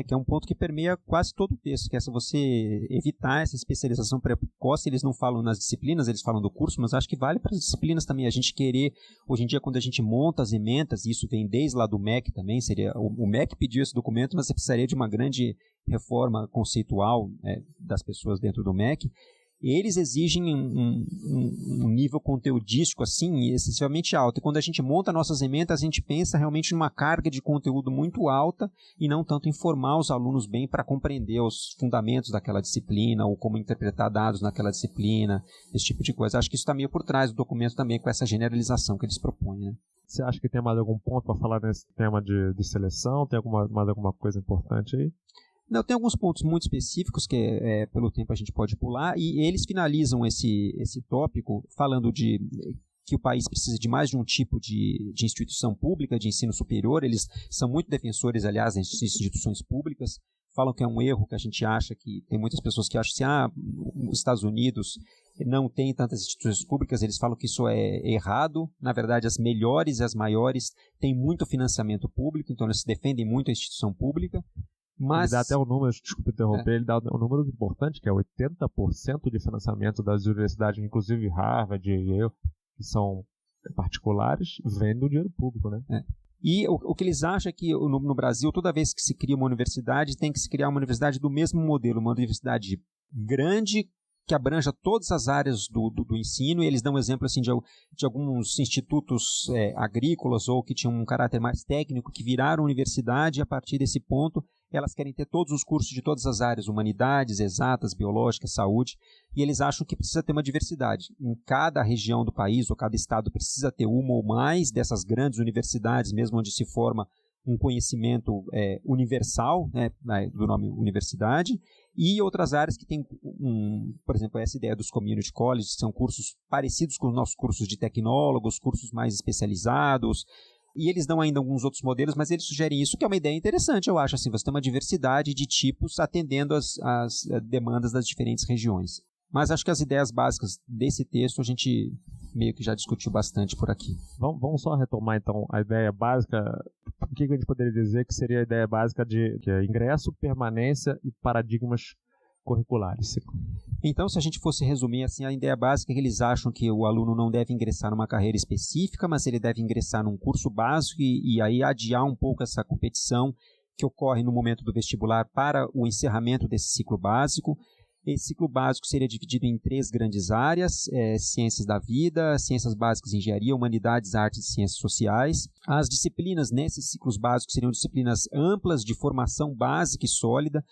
Que é um ponto que permeia quase todo o texto, que é você evitar essa especialização precoce. Eles não falam nas disciplinas, eles falam do curso, mas acho que vale para as disciplinas também. A gente querer, hoje em dia, quando a gente monta as ementas, e isso vem desde lá do MEC também, o MEC pediu esse documento, mas você precisaria de uma grande reforma conceitual das pessoas dentro do MEC. Eles exigem um nível conteudístico assim excessivamente alto. E quando a gente monta nossas ementas, a gente pensa realmente numa carga de conteúdo muito alta e não tanto em formar os alunos bem para compreender os fundamentos daquela disciplina ou como interpretar dados naquela disciplina, esse tipo de coisa. Acho que isso está meio por trás do documento também, com essa generalização que eles propõem, né? Você acha que tem mais algum ponto para falar nesse tema de seleção? Tem mais alguma coisa importante aí? Não, tem alguns pontos muito específicos que pelo tempo a gente pode pular, e eles finalizam esse tópico falando de que o país precisa de mais de um tipo de instituição pública de ensino superior. Eles são muito defensores, aliás, das instituições públicas. Falam que é um erro, que a gente acha que tem muitas pessoas que acham que os Estados Unidos não tem tantas instituições públicas. Eles falam que isso é errado. Na verdade, as melhores e as maiores têm muito financiamento público, então eles defendem muito a instituição pública. Mas... Ele dá até um número, desculpa interromper, ele dá um número importante, que é 80% de financiamento das universidades, inclusive Harvard e Yale, que são particulares, vem do dinheiro público, né? E o que eles acham é que no Brasil, toda vez que se cria uma universidade, tem que se criar uma universidade do mesmo modelo, uma universidade grande, que abranja todas as áreas do ensino, e eles dão exemplo assim, de alguns institutos agrícolas ou que tinham um caráter mais técnico, que viraram universidade, e a partir desse ponto elas querem ter todos os cursos de todas as áreas, humanidades, exatas, biológicas, saúde, e eles acham que precisa ter uma diversidade. Em cada região do país ou cada estado precisa ter uma ou mais dessas grandes universidades, mesmo onde se forma um conhecimento universal, né, do nome universidade, e outras áreas que têm, por exemplo, essa ideia dos community colleges, que são cursos parecidos com os nossos cursos de tecnólogos, cursos mais especializados, e eles dão ainda alguns outros modelos, mas eles sugerem isso, que é uma ideia interessante, eu acho, assim, você tem uma diversidade de tipos atendendo as demandas das diferentes regiões. Mas acho que as ideias básicas desse texto a gente meio que já discutiu bastante por aqui. Vamos só retomar então a ideia básica. O que a gente poderia dizer que seria a ideia básica de que é ingresso, permanência e paradigmas curriculares? Então, se a gente fosse resumir assim, a ideia básica é que eles acham que o aluno não deve ingressar numa carreira específica, mas ele deve ingressar num curso básico e aí adiar um pouco essa competição que ocorre no momento do vestibular para o encerramento desse ciclo básico. Esse ciclo básico seria dividido em 3 grandes áreas: ciências da vida, ciências básicas e engenharia, humanidades, artes e ciências sociais. As disciplinas nesses ciclos básicos seriam disciplinas amplas, de formação básica e sólida.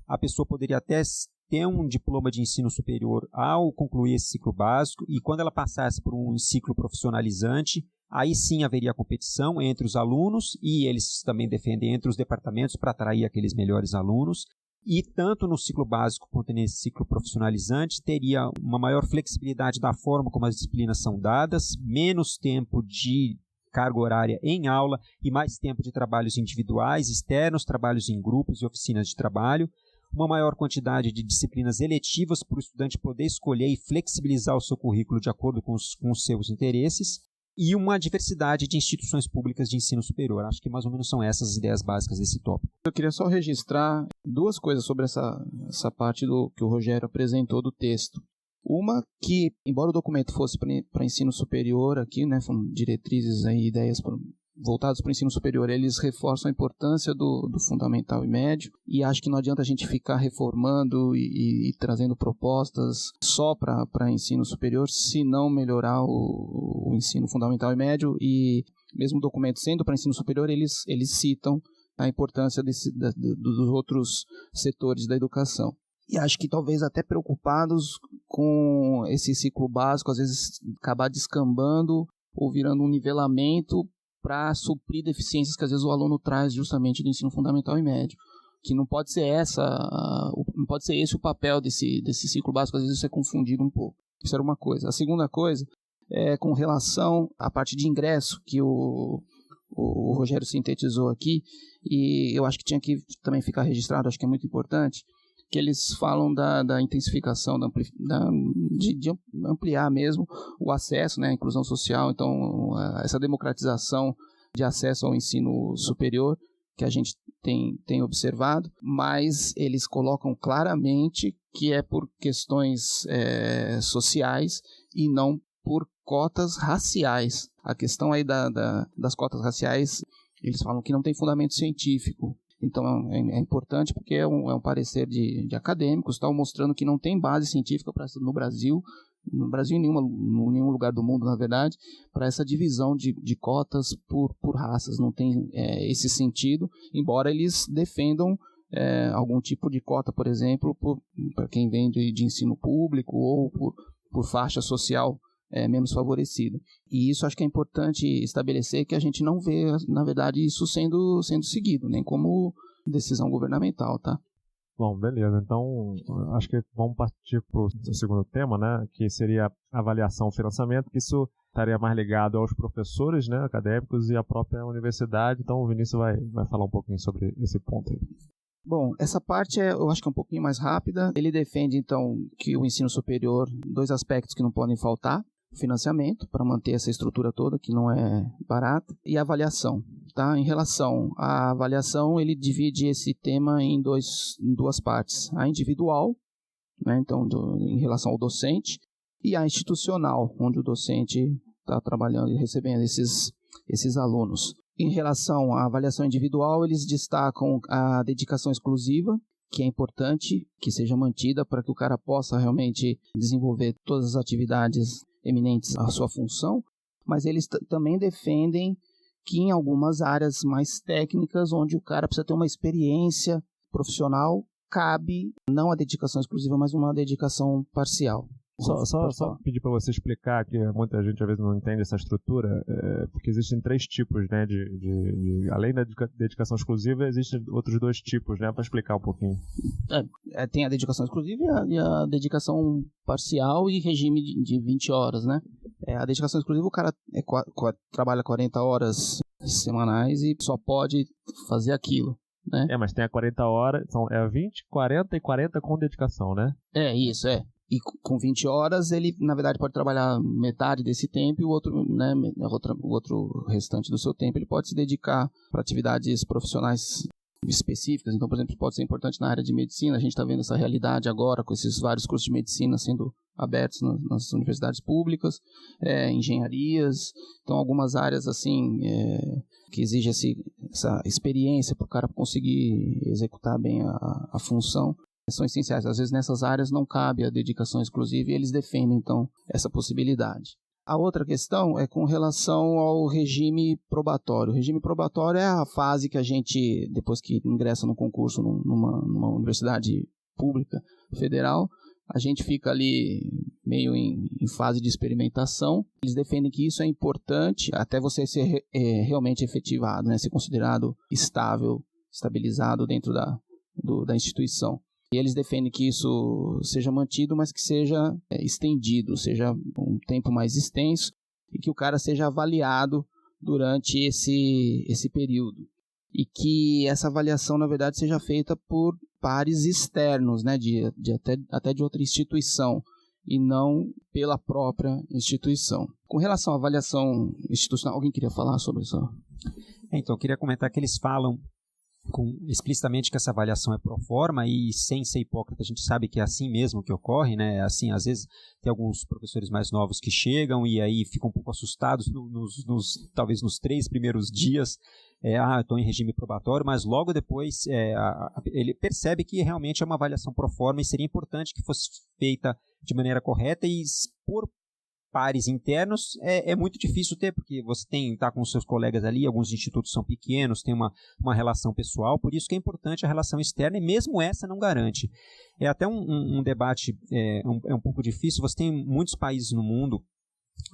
A pessoa poderia até ter um diploma de ensino superior ao concluir esse ciclo básico, e quando ela passasse por um ciclo profissionalizante, aí sim haveria competição entre os alunos, e eles também defendem entre os departamentos para atrair aqueles melhores alunos. E tanto no ciclo básico quanto nesse ciclo profissionalizante teria uma maior flexibilidade da forma como as disciplinas são dadas, menos tempo de carga horária em aula e mais tempo de trabalhos individuais, externos, trabalhos em grupos e oficinas de trabalho, uma maior quantidade de disciplinas eletivas para o estudante poder escolher e flexibilizar o seu currículo de acordo com os seus interesses, e uma diversidade de instituições públicas de ensino superior. Acho que mais ou menos são essas as ideias básicas desse tópico. Eu queria só registrar 2 coisas sobre essa parte que o Rogério apresentou do texto. Uma que, embora o documento fosse para ensino superior aqui, né, foram diretrizes e ideias voltados para o ensino superior, eles reforçam a importância do fundamental e médio, e acho que não adianta a gente ficar reformando e trazendo propostas só para ensino superior, se não melhorar o ensino fundamental e médio, e mesmo o documento sendo para ensino superior, eles citam a importância dos outros setores da educação. E acho que talvez até preocupados com esse ciclo básico, às vezes acabar descambando ou virando um nivelamento para suprir deficiências que às vezes o aluno traz justamente do ensino fundamental e médio, que não pode ser esse o papel desse ciclo básico, às vezes isso é confundido um pouco. Isso era uma coisa. A segunda coisa é com relação à parte de ingresso, que o Rogério sintetizou aqui, e eu acho que tinha que também ficar registrado, acho que é muito importante, que eles falam da intensificação, de ampliar mesmo o acesso, né, a inclusão social, então essa democratização de acesso ao ensino superior que a gente tem observado, mas eles colocam claramente que é por questões sociais e não por cotas raciais. A questão aí das cotas raciais, eles falam que não tem fundamento científico. Então é importante porque é um parecer de acadêmicos, mostrando que não tem base científica no Brasil e em nenhum lugar do mundo, na verdade, para essa divisão de cotas por raças. Não tem esse sentido, embora eles defendam algum tipo de cota, por exemplo, para quem vem de ensino público ou por faixa social menos favorecida. E isso acho que é importante estabelecer, que a gente não vê, na verdade, isso sendo seguido, nem como decisão governamental, tá? Bom, beleza. Então, acho que vamos partir para o segundo tema, né? Que seria avaliação e financiamento, que isso estaria mais ligado aos professores, né, acadêmicos e à própria universidade. Então o Vinícius vai falar um pouquinho sobre esse ponto aí. Bom, essa parte eu acho que é um pouquinho mais rápida. Ele defende, então, que o ensino superior, 2 aspectos que não podem faltar: o financiamento, para manter essa estrutura toda, que não é barata, e a avaliação. Tá? Em relação à avaliação, ele divide esse tema em duas partes: a individual, né, então, em relação ao docente, e a institucional, onde o docente está trabalhando e recebendo esses alunos. Em relação à avaliação individual, eles destacam a dedicação exclusiva, que é importante que seja mantida para que o cara possa realmente desenvolver todas as atividades eminentes à sua função, mas eles também defendem que em algumas áreas mais técnicas, onde o cara precisa ter uma experiência profissional, cabe não a dedicação exclusiva, mas uma dedicação parcial. Só pedir para você explicar, que muita gente às vezes não entende essa estrutura, porque existem 3 tipos, né, além da dedicação exclusiva, existem outros 2 tipos, né, para explicar um pouquinho. Tem a dedicação exclusiva e a dedicação parcial e regime de 20 horas, né. A dedicação exclusiva, o cara trabalha 40 horas semanais e só pode fazer aquilo, né. Mas tem a 40 horas, é 20, 40 e 40 com dedicação, né? Isso. E com 20 horas, ele, na verdade, pode trabalhar metade desse tempo e o outro, né, o outro restante do seu tempo ele pode se dedicar para atividades profissionais específicas. Então, por exemplo, pode ser importante na área de medicina. A gente está vendo essa realidade agora com esses vários cursos de medicina sendo abertos nas universidades públicas, engenharias. Então, algumas áreas assim que exigem essa experiência para o cara conseguir executar bem a função, são essenciais. Às vezes nessas áreas não cabe a dedicação exclusiva e eles defendem então essa possibilidade. A outra questão é com relação ao regime probatório. O regime probatório é a fase que a gente, depois que ingressa no concurso numa universidade pública federal, a gente fica ali meio em fase de experimentação. Eles defendem que isso é importante até você ser realmente efetivado, né? Ser considerado estabilizado dentro da instituição. E eles defendem que isso seja mantido, mas que seja estendido, seja um tempo mais extenso e que o cara seja avaliado durante esse período. E que essa avaliação, na verdade, seja feita por pares externos, né, até de outra instituição, e não pela própria instituição. Com relação à avaliação institucional, alguém queria falar sobre isso? Então, eu queria comentar que eles falam explicitamente que essa avaliação é pro forma, e sem ser hipócrita, a gente sabe que é assim mesmo que ocorre, né? Assim, às vezes tem alguns professores mais novos que chegam e aí ficam um pouco assustados talvez nos 3 primeiros dias, eu estou em regime probatório, mas logo depois ele percebe que realmente é uma avaliação pro forma e seria importante que fosse feita de maneira correta, e por pares internos é muito difícil ter, porque você está com os seus colegas ali, alguns institutos são pequenos, tem uma relação pessoal, por isso que é importante a relação externa, e mesmo essa não garante. É até um debate um pouco difícil. Você tem muitos países no mundo,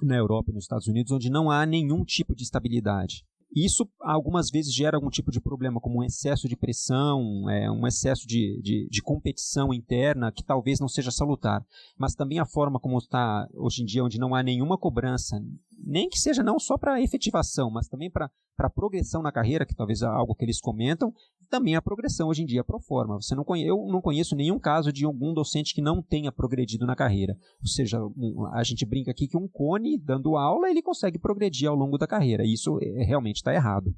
na Europa e nos Estados Unidos, onde não há nenhum tipo de estabilidade. Isso algumas vezes gera algum tipo de problema, como um excesso de pressão, um excesso de competição interna, que talvez não seja salutar. Mas também a forma como está hoje em dia, onde não há nenhuma cobrança, nem que seja não só para efetivação, mas também para progressão na carreira, que talvez é algo que eles comentam, também a progressão hoje em dia é pro forma. Eu não conheço nenhum caso de algum docente que não tenha progredido na carreira. Ou seja, a gente brinca aqui que um cone, dando aula, ele consegue progredir ao longo da carreira. E isso realmente está errado.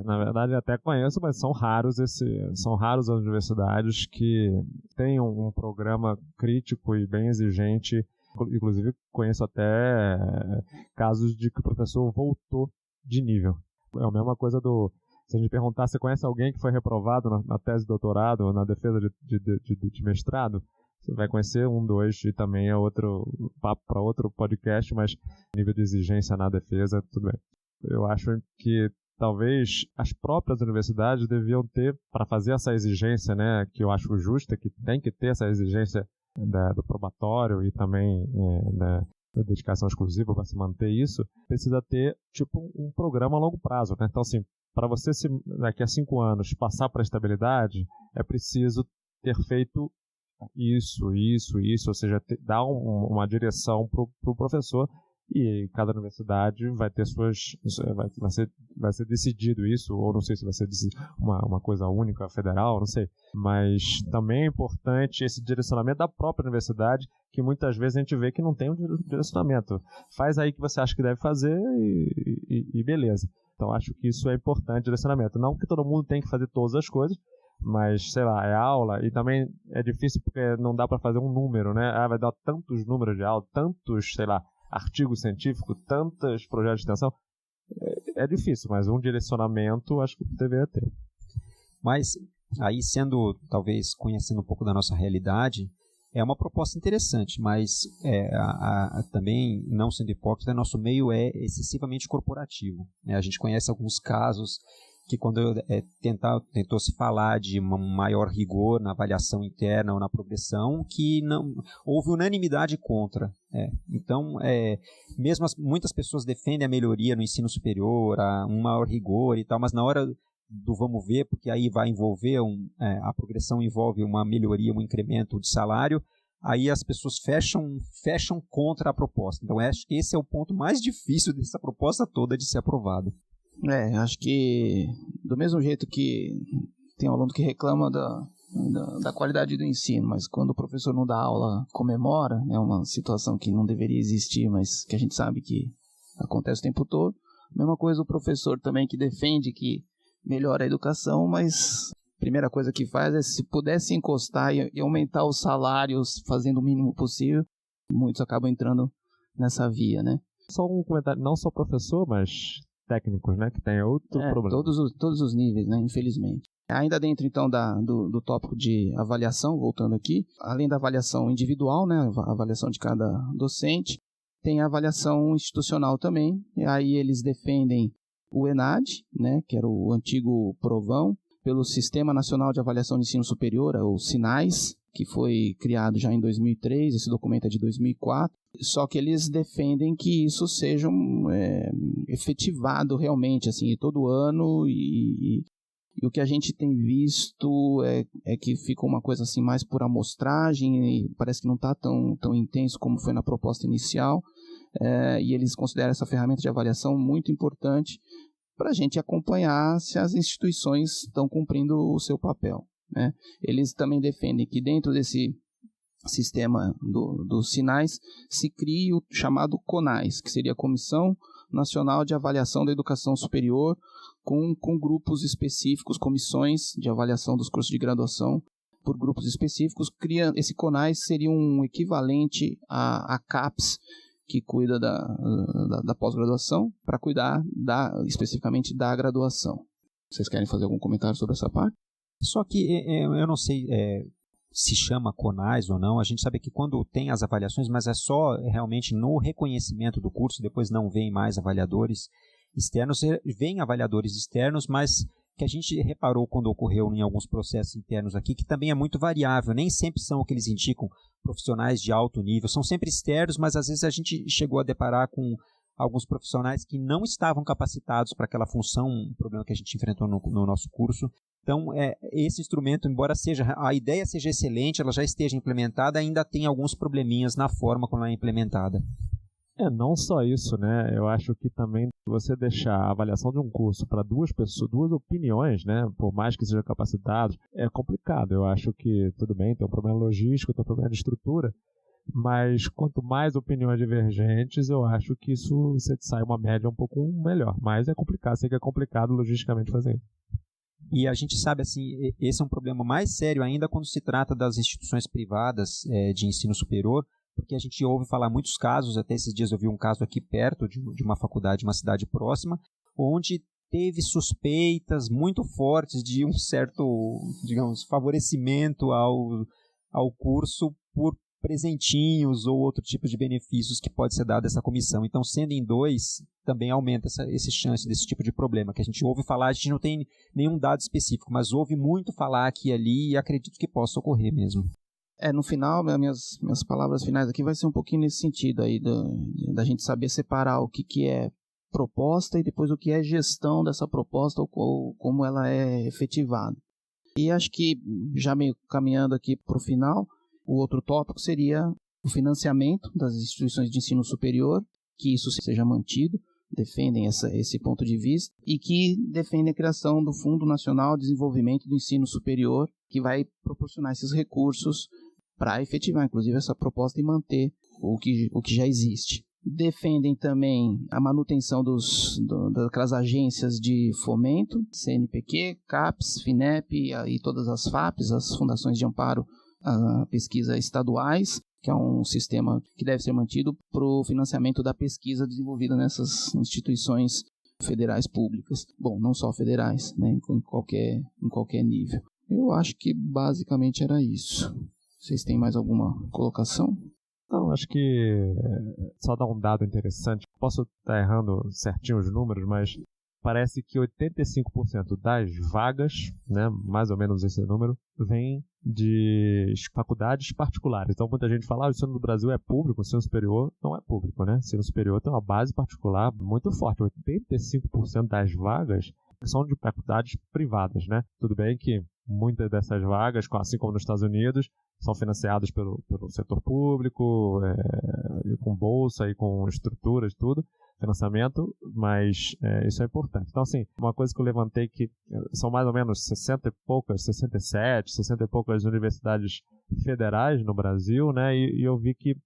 Na verdade até conheço, mas são raros as universidades que têm um programa crítico e bem exigente. Inclusive conheço até casos de que o professor voltou de nível. É a mesma coisa se a gente perguntar, você conhece alguém que foi reprovado na tese de doutorado ou na defesa de mestrado? Você vai conhecer 1, 2, e também é outro papo para outro podcast, mas nível de exigência na defesa, tudo bem. Eu acho que talvez as próprias universidades deviam ter, para fazer essa exigência, né, que eu acho justa, que tem que ter essa exigência do probatório e também da dedicação exclusiva para se manter isso, precisa ter tipo um programa a longo prazo, né? Então, assim, para você daqui a 5 anos passar para a estabilidade, é preciso ter feito isso, ou seja, dar uma direção para o professor e cada universidade vai ter vai ser decidido isso, ou não sei se vai ser uma coisa única, federal, não sei, mas também é importante esse direcionamento da própria universidade, que muitas vezes a gente vê que não tem um direcionamento. Faz aí o que você acha que deve fazer e beleza. Então acho que isso é importante, direcionamento. Não que todo mundo tem que fazer todas as coisas, mas, sei lá, é aula, e também é difícil porque não dá para fazer um número, né? Vai dar tantos números de aula, tantos, sei lá, artigos científicos, tantos projetos de extensão. É difícil, mas um direcionamento acho que deveria ter. Mas, aí talvez conhecendo um pouco da nossa realidade, é uma proposta interessante, mas também, não sendo hipócrita, nosso meio é excessivamente corporativo, né? A gente conhece alguns casos que quando tentou se falar de um maior rigor na avaliação interna ou na progressão, que não houve unanimidade contra. Então, mesmo muitas pessoas defendem a melhoria no ensino superior, um maior rigor e tal, mas na hora do vamos ver, porque aí vai envolver, a progressão envolve uma melhoria, um incremento de salário, aí as pessoas fecham contra a proposta. Então, acho que esse é o ponto mais difícil dessa proposta toda de ser aprovado. Acho que do mesmo jeito que tem um aluno que reclama da qualidade do ensino, mas quando o professor não dá aula, comemora, é uma situação que não deveria existir, mas que a gente sabe que acontece o tempo todo. Mesma coisa o professor também que defende que melhora a educação, mas a primeira coisa que faz é, se pudesse encostar e aumentar os salários fazendo o mínimo possível, muitos acabam entrando nessa via, né? Só um comentário, não só professor, mas técnicos, né, que tem outro problema. Todos os níveis, né, infelizmente. Ainda dentro, então, do tópico de avaliação, voltando aqui, além da avaliação individual, né, a avaliação de cada docente, tem a avaliação institucional também, e aí eles defendem o ENAD, né, que era o antigo Provão, pelo Sistema Nacional de Avaliação de Ensino Superior, o SINAIS, que foi criado já em 2003, esse documento é de 2004, só que eles defendem que isso seja efetivado realmente, assim, todo ano, e o que a gente tem visto é que fica uma coisa assim mais por amostragem, e parece que não está tão intenso como foi na proposta inicial, e eles consideram essa ferramenta de avaliação muito importante para a gente acompanhar se as instituições estão cumprindo o seu papel, né? Eles também defendem que dentro desse sistema dos sinais se crie o chamado CONAS, que seria a Comissão Nacional de Avaliação da Educação Superior, com grupos específicos, comissões de avaliação dos cursos de graduação por grupos específicos. Esse CONAS seria um equivalente à CAPES, que cuida da pós-graduação, para cuidar especificamente da graduação. Vocês querem fazer algum comentário sobre essa parte? Só que eu não sei se chama CONAS ou não, a gente sabe que quando tem as avaliações, mas é só realmente no reconhecimento do curso, depois não vem mais avaliadores externos, vem avaliadores externos, mas que a gente reparou quando ocorreu em alguns processos internos aqui, que também é muito variável, nem sempre são o que eles indicam profissionais de alto nível, são sempre externos, mas às vezes a gente chegou a deparar com alguns profissionais que não estavam capacitados para aquela função, um problema que a gente enfrentou no nosso curso. Então, esse instrumento, embora a ideia seja excelente, ela já esteja implementada, ainda tem alguns probleminhas na forma como ela é implementada. Não só isso, né? Eu acho que também você deixar a avaliação de um curso para duas pessoas, duas opiniões, né? Por mais que sejam capacitados, é complicado. Eu acho que, tudo bem, tem um problema logístico, tem um problema de estrutura, mas quanto mais opiniões divergentes, eu acho que isso você sai uma média um pouco melhor. Mas é complicado, sei que é complicado logisticamente fazer isso. E a gente sabe, assim, esse é um problema mais sério ainda quando se trata das instituições privadas de ensino superior, porque a gente ouve falar muitos casos, até esses dias eu vi um caso aqui perto de uma faculdade, uma cidade próxima, onde teve suspeitas muito fortes de um certo, digamos, favorecimento ao curso por presentinhos ou outro tipo de benefícios que pode ser dado a essa comissão. Então, sendo em dois, também aumenta essa chance desse tipo de problema, que a gente ouve falar, a gente não tem nenhum dado específico, mas ouve muito falar aqui e ali e acredito que possa ocorrer mesmo. No final, minhas palavras finais aqui vai ser um pouquinho nesse sentido aí, da gente saber separar o que é proposta e depois o que é gestão dessa proposta ou como ela é efetivada. E acho que, já meio caminhando aqui para o final, o outro tópico seria o financiamento das instituições de ensino superior, que isso seja mantido, defendem esse ponto de vista, e que defendem a criação do Fundo Nacional de Desenvolvimento do Ensino Superior, que vai proporcionar esses recursos para efetivar, inclusive, essa proposta e manter o que já existe. Defendem também a manutenção daquelas agências de fomento, CNPq, CAPES, FINEP e todas as FAPES, as Fundações de Amparo à Pesquisa Estaduais, que é um sistema que deve ser mantido para o financiamento da pesquisa desenvolvida nessas instituições federais públicas. Bom, não só federais, né, em qualquer nível. Eu acho que basicamente era isso. Vocês têm mais alguma colocação? Não, acho que só dar um dado interessante. Posso estar errando certinho os números, mas parece que 85% das vagas, né, mais ou menos esse número, vem de faculdades particulares. Então muita gente fala, o ensino do Brasil é público, o ensino superior não é público, né? O ensino superior tem uma base particular muito forte. 85% das vagas são de faculdades privadas, né? Tudo bem que muitas dessas vagas, assim como nos Estados Unidos, são financiadas pelo setor público, com bolsa e com estruturas, tudo, financiamento, mas isso é importante. Então, assim, uma coisa que eu levantei que são mais ou menos 60 e poucas universidades federais no Brasil, né? E eu vi que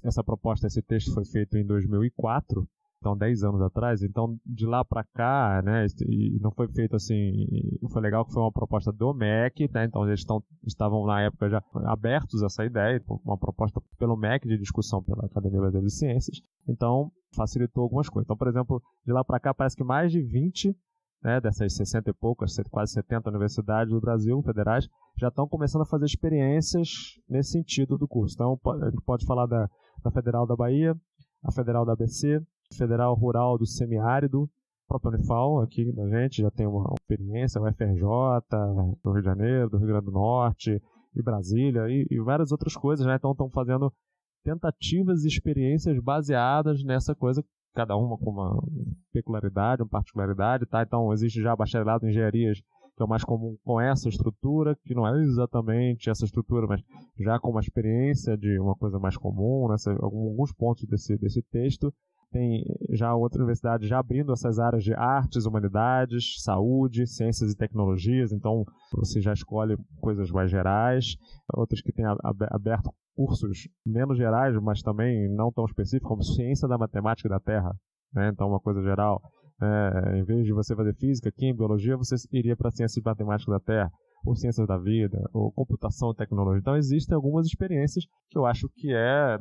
essa proposta, esse texto foi feito em 2004, então 10 anos atrás. Então, de lá para cá, né, e não foi feito assim, foi legal que foi uma proposta do MEC, né? Então eles estavam na época já abertos a essa ideia, uma proposta pelo MEC de discussão pela Academia Brasileira de Ciências. Então, facilitou algumas coisas. Então, por exemplo, de lá para cá parece que mais de 20, né, dessas 60 e poucas, quase 70 universidades do Brasil, federais, já estão começando a fazer experiências nesse sentido do curso. Então, a gente pode falar da Federal da Bahia, a Federal da ABC, Federal Rural do Semiárido, próprio Unifal aqui da gente, já tem uma experiência, o FRJ, do Rio de Janeiro, do Rio Grande do Norte, e Brasília, e várias outras coisas, né? Então estão fazendo tentativas e experiências baseadas nessa coisa, cada uma com uma peculiaridade, uma particularidade, tá? Então existe já bacharelado em engenharias, que é o mais comum com essa estrutura, que não é exatamente essa estrutura, mas já com uma experiência de uma coisa mais comum, né? Alguns pontos desse texto. Tem já outras universidades já abrindo essas áreas de artes, humanidades, saúde, ciências e tecnologias, então você já escolhe coisas mais gerais, outras que têm aberto cursos menos gerais, mas também não tão específicos, como ciência da matemática da Terra, né? Então uma coisa geral, em vez de você fazer física, química, biologia, você iria para ciências de matemática da Terra, ou ciências da vida, ou computação e tecnologia. Então existem algumas experiências que eu acho que é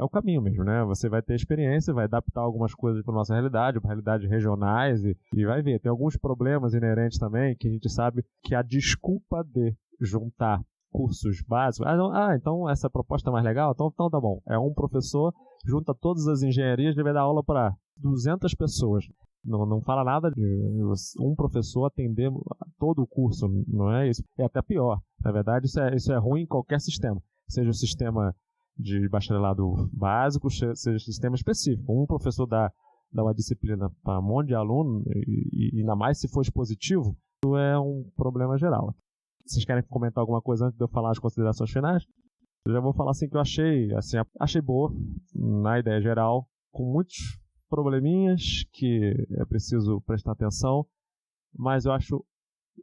o caminho mesmo, né? Você vai ter experiência, vai adaptar algumas coisas para a nossa realidade, para realidades regionais, e vai ver. Tem alguns problemas inerentes também, que a gente sabe que a desculpa de juntar cursos básicos, então essa proposta é mais legal, então tá bom. É um professor, junta todas as engenharias, ele vai dar aula para 200 pessoas. Não fala nada de um professor atender todo o curso, não é isso? É até pior. Na verdade, isso é ruim em qualquer sistema. Seja o sistema de bacharelado básico, seja sistema específico. Um professor dá uma disciplina para um monte de aluno, e ainda mais se for expositivo, isso é um problema geral. Vocês querem comentar alguma coisa antes de eu falar as considerações finais? Eu já vou falar assim que eu achei boa, na ideia geral, com muitos probleminhas que é preciso prestar atenção, mas eu acho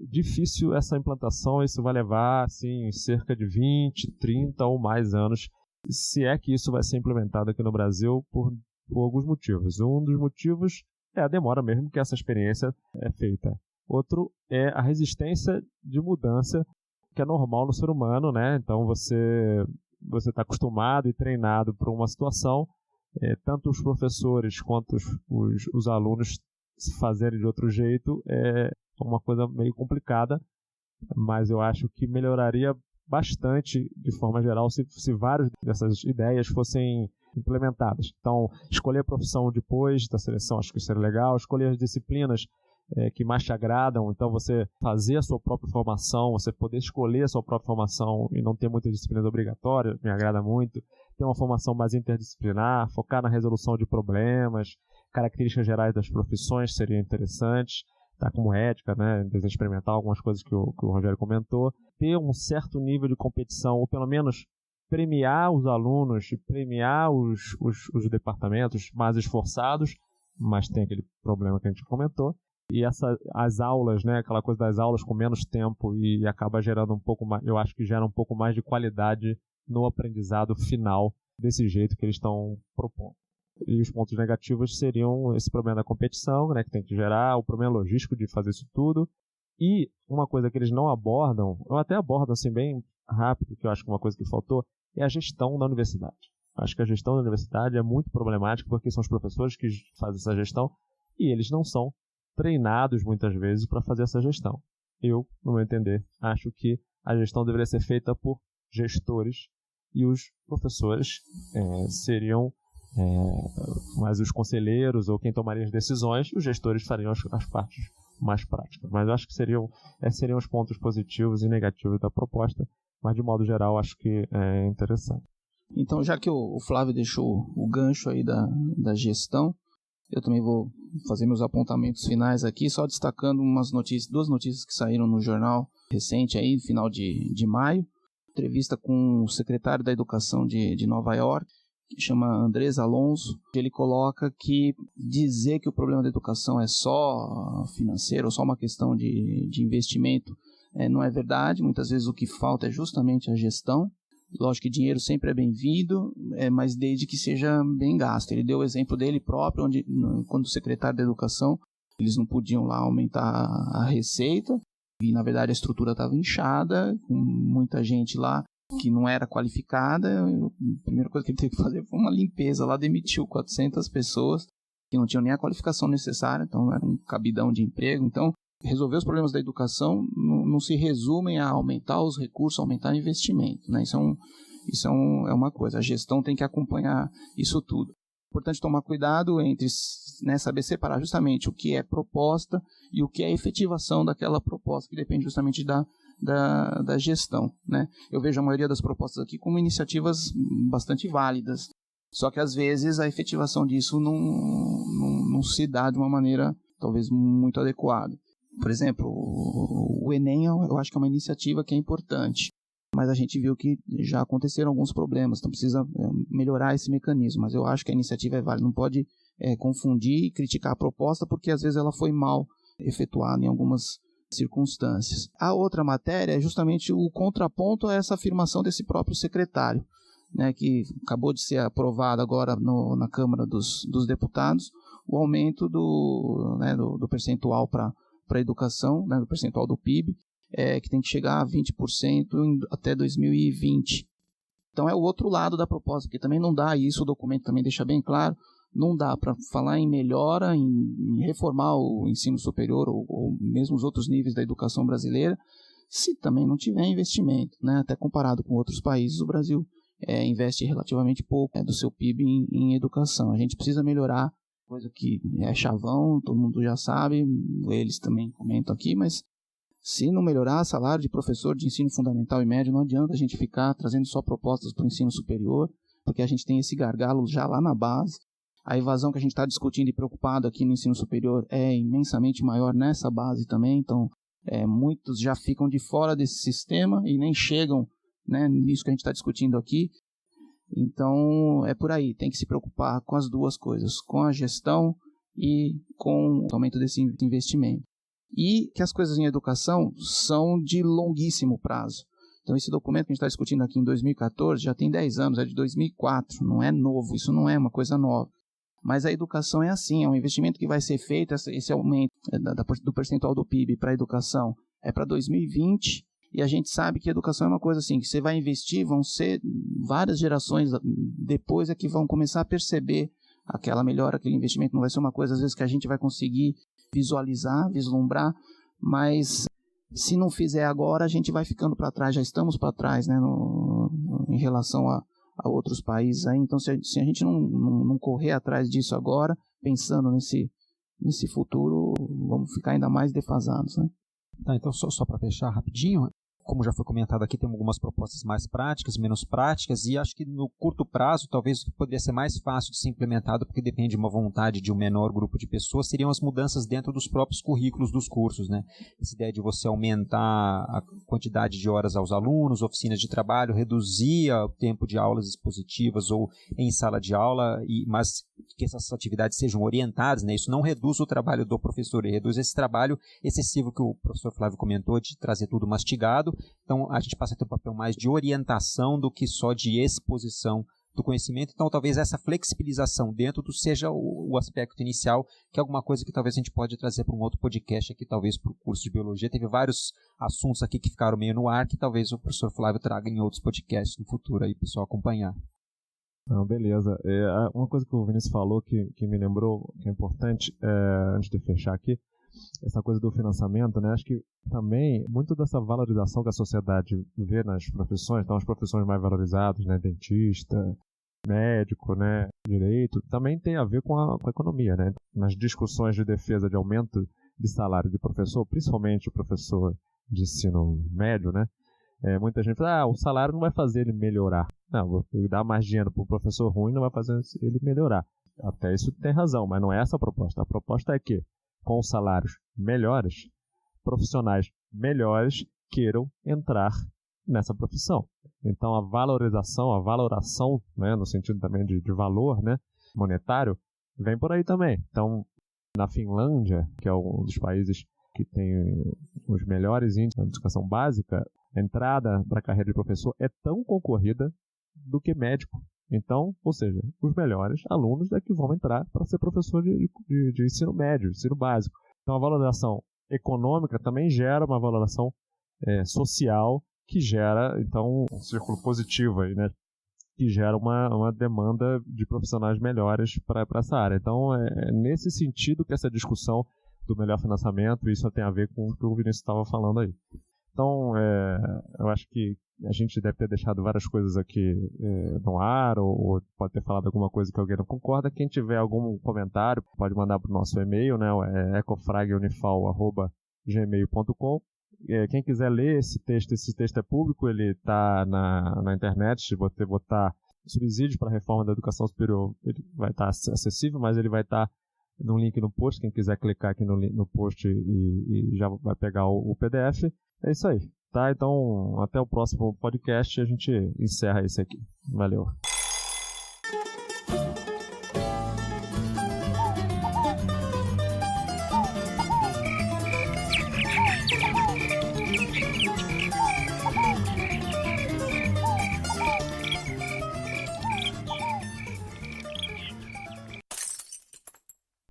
difícil essa implantação. Isso vai levar assim, cerca de 20, 30 ou mais anos, se é que isso vai ser implementado aqui no Brasil por alguns motivos. Um dos motivos é a demora mesmo que essa experiência é feita. Outro é a resistência de mudança, que é normal no ser humano, né? Então você está acostumado e treinado para uma situação, tanto os professores quanto os alunos se fazerem de outro jeito é uma coisa meio complicada, mas eu acho que melhoraria bastante, de forma geral, se várias dessas ideias fossem implementadas. Então, escolher a profissão depois da seleção, acho que seria legal. Escolher as disciplinas que mais te agradam, então você fazer a sua própria formação, você poder escolher a sua própria formação e não ter muitas disciplinas obrigatórias, me agrada muito. Ter uma formação mais interdisciplinar, focar na resolução de problemas, características gerais das profissões seriam interessantes, tá? Como ética, né? Desejo experimentar algumas coisas que o Rogério comentou. Ter um certo nível de competição, ou pelo menos premiar os alunos, premiar os departamentos mais esforçados, mas tem aquele problema que a gente comentou. E as aulas, né, aquela coisa das aulas com menos tempo e acaba gerando um pouco mais, eu acho que gera um pouco mais de qualidade no aprendizado final desse jeito que eles estão propondo. E os pontos negativos seriam esse problema da competição, né, que tem que gerar, o problema logístico de fazer isso tudo. E uma coisa que eles não abordam, ou até abordam assim bem rápido, que eu acho que uma coisa que faltou, é a gestão da universidade. Acho que a gestão da universidade é muito problemática porque são os professores que fazem essa gestão e eles não são treinados muitas vezes para fazer essa gestão. Eu, no meu entender, acho que a gestão deveria ser feita por gestores e os professores seriam mais os conselheiros ou quem tomaria as decisões e os gestores fariam as partes mais práticas. Mas eu acho que seriam os pontos positivos e negativos da proposta, mas de modo geral acho que é interessante. Então, já que o Flávio deixou o gancho aí da gestão, eu também vou fazer meus apontamentos finais aqui, só destacando duas notícias que saíram no jornal recente aí, final de maio. Entrevista com o secretário da Educação de Nova York, que chama Andrés Alonso. Ele coloca que dizer que o problema da educação é só financeiro, ou só uma questão de investimento, não é verdade. Muitas vezes o que falta é justamente a gestão. Lógico que dinheiro sempre é bem-vindo, mas desde que seja bem gasto. Ele deu o exemplo dele próprio, onde, quando secretário da Educação, eles não podiam lá aumentar a receita, e na verdade a estrutura estava inchada, com muita gente lá que não era qualificada. A primeira coisa que ele teve que fazer foi uma limpeza lá, demitiu 400 pessoas que não tinham nem a qualificação necessária, então era um cabidão de emprego. Então, resolver os problemas da educação não se resumem a aumentar os recursos, aumentar o investimento, né? Isso é uma coisa. A gestão tem que acompanhar isso tudo. É importante tomar cuidado entre, né, saber separar justamente o que é proposta e o que é efetivação daquela proposta, que depende justamente da gestão, né? Eu vejo a maioria das propostas aqui como iniciativas bastante válidas, só que às vezes a efetivação disso não se dá de uma maneira talvez muito adequada. Por exemplo, o Enem eu acho que é uma iniciativa que é importante, mas a gente viu que já aconteceram alguns problemas, então precisa melhorar esse mecanismo. Mas eu acho que a iniciativa é válida, não pode confundir e criticar a proposta, porque às vezes ela foi mal efetuada em algumas circunstâncias. A outra matéria é justamente o contraponto a essa afirmação desse próprio secretário, né, que acabou de ser aprovado agora na Câmara dos Deputados, o aumento do percentual para a educação, né, do percentual do PIB, que tem que chegar a 20% até 2020. Então é o outro lado da proposta, que também não dá isso, o documento também deixa bem claro, não dá para falar em melhora, em reformar o ensino superior ou mesmo os outros níveis da educação brasileira, se também não tiver investimento, né? Até comparado com outros países, o Brasil investe relativamente pouco do seu PIB em educação. A gente precisa melhorar, coisa que é chavão, todo mundo já sabe, eles também comentam aqui, mas se não melhorar salário de professor de ensino fundamental e médio, não adianta a gente ficar trazendo só propostas para o ensino superior, porque a gente tem esse gargalo já lá na base. A evasão que a gente está discutindo e preocupado aqui no ensino superior é imensamente maior nessa base também, então muitos já ficam de fora desse sistema e nem chegam, né, nisso que a gente está discutindo aqui. Então é por aí, tem que se preocupar com as duas coisas, com a gestão e com o aumento desse investimento. E que as coisas em educação são de longuíssimo prazo. Então esse documento que a gente está discutindo aqui em 2014 já tem 10 anos, é de 2004, não é novo, isso não é uma coisa nova. Mas a educação é assim, é um investimento que vai ser feito, esse aumento do percentual do PIB para a educação é para 2020, e a gente sabe que a educação é uma coisa assim, que você vai investir, vão ser várias gerações depois é que vão começar a perceber aquela melhora, aquele investimento. Não vai ser uma coisa às vezes que a gente vai conseguir visualizar, vislumbrar, mas se não fizer agora, a gente vai ficando para trás, já estamos para trás, né, em relação a outros países aí. Então se a gente não correr atrás disso agora, pensando nesse futuro, vamos ficar ainda mais defasados, né? Tá, então só para fechar rapidinho, como já foi comentado aqui, tem algumas propostas mais práticas, menos práticas, e acho que no curto prazo, talvez o que poderia ser mais fácil de ser implementado, porque depende de uma vontade de um menor grupo de pessoas, seriam as mudanças dentro dos próprios currículos dos cursos, né? Essa ideia de você aumentar a quantidade de horas aos alunos, oficinas de trabalho, reduzir o tempo de aulas expositivas ou em sala de aula, mas que essas atividades sejam orientadas, né? Isso não reduz o trabalho do professor, reduz esse trabalho excessivo que o professor Flávio comentou, de trazer tudo mastigado. Então, a gente passa a ter um papel mais de orientação do que só de exposição do conhecimento. Então, talvez essa flexibilização dentro seja o aspecto inicial, que é alguma coisa que talvez a gente pode trazer para um outro podcast aqui, talvez para o curso de Biologia. Teve vários assuntos aqui que ficaram meio no ar, que talvez o professor Flávio traga em outros podcasts no futuro aí, para o pessoal acompanhar. Não, beleza. Uma coisa que o Vinícius falou que me lembrou, que é importante, antes de fechar aqui, essa coisa do financiamento, né? Acho que também muito dessa valorização que a sociedade vê nas profissões, então as profissões mais valorizadas, né? Dentista, médico, né? Direito, também tem a ver com a economia, né? Nas discussões de defesa de aumento de salário de professor, principalmente o professor de ensino médio, né? Muita gente fala, o salário não vai fazer ele melhorar. Não, vou dar mais dinheiro para um professor ruim não vai fazer ele melhorar. Até isso tem razão, mas não é essa a proposta. A proposta é que, com salários melhores, profissionais melhores queiram entrar nessa profissão. Então, a valoração, né, no sentido também de valor, né, monetário, vem por aí também. Então, na Finlândia, que é um dos países que tem os melhores índices na educação básica, a entrada para a carreira de professor é tão concorrida do que médico. Então, ou seja, os melhores alunos é que vão entrar para ser professor de ensino médio, ensino básico. Então, a valoração econômica também gera uma valoração social que gera, então, um círculo positivo aí, né? Que gera uma demanda de profissionais melhores para essa área. Então, é nesse sentido que essa discussão do melhor financiamento, isso tem a ver com o que o Vinícius estava falando aí. Então, eu acho que a gente deve ter deixado várias coisas aqui no ar, ou pode ter falado alguma coisa que alguém não concorda. Quem tiver algum comentário, pode mandar para o nosso e-mail, né, ecofragunifal@gmail.com. Quem quiser ler esse texto é público, ele está na internet. Se você botar subsídios para a reforma da educação superior, ele vai estar acessível, mas ele vai estar no link no post. Quem quiser clicar aqui no post e já vai pegar o PDF. É isso aí, tá? Então, até o próximo podcast, a gente encerra esse aqui. Valeu.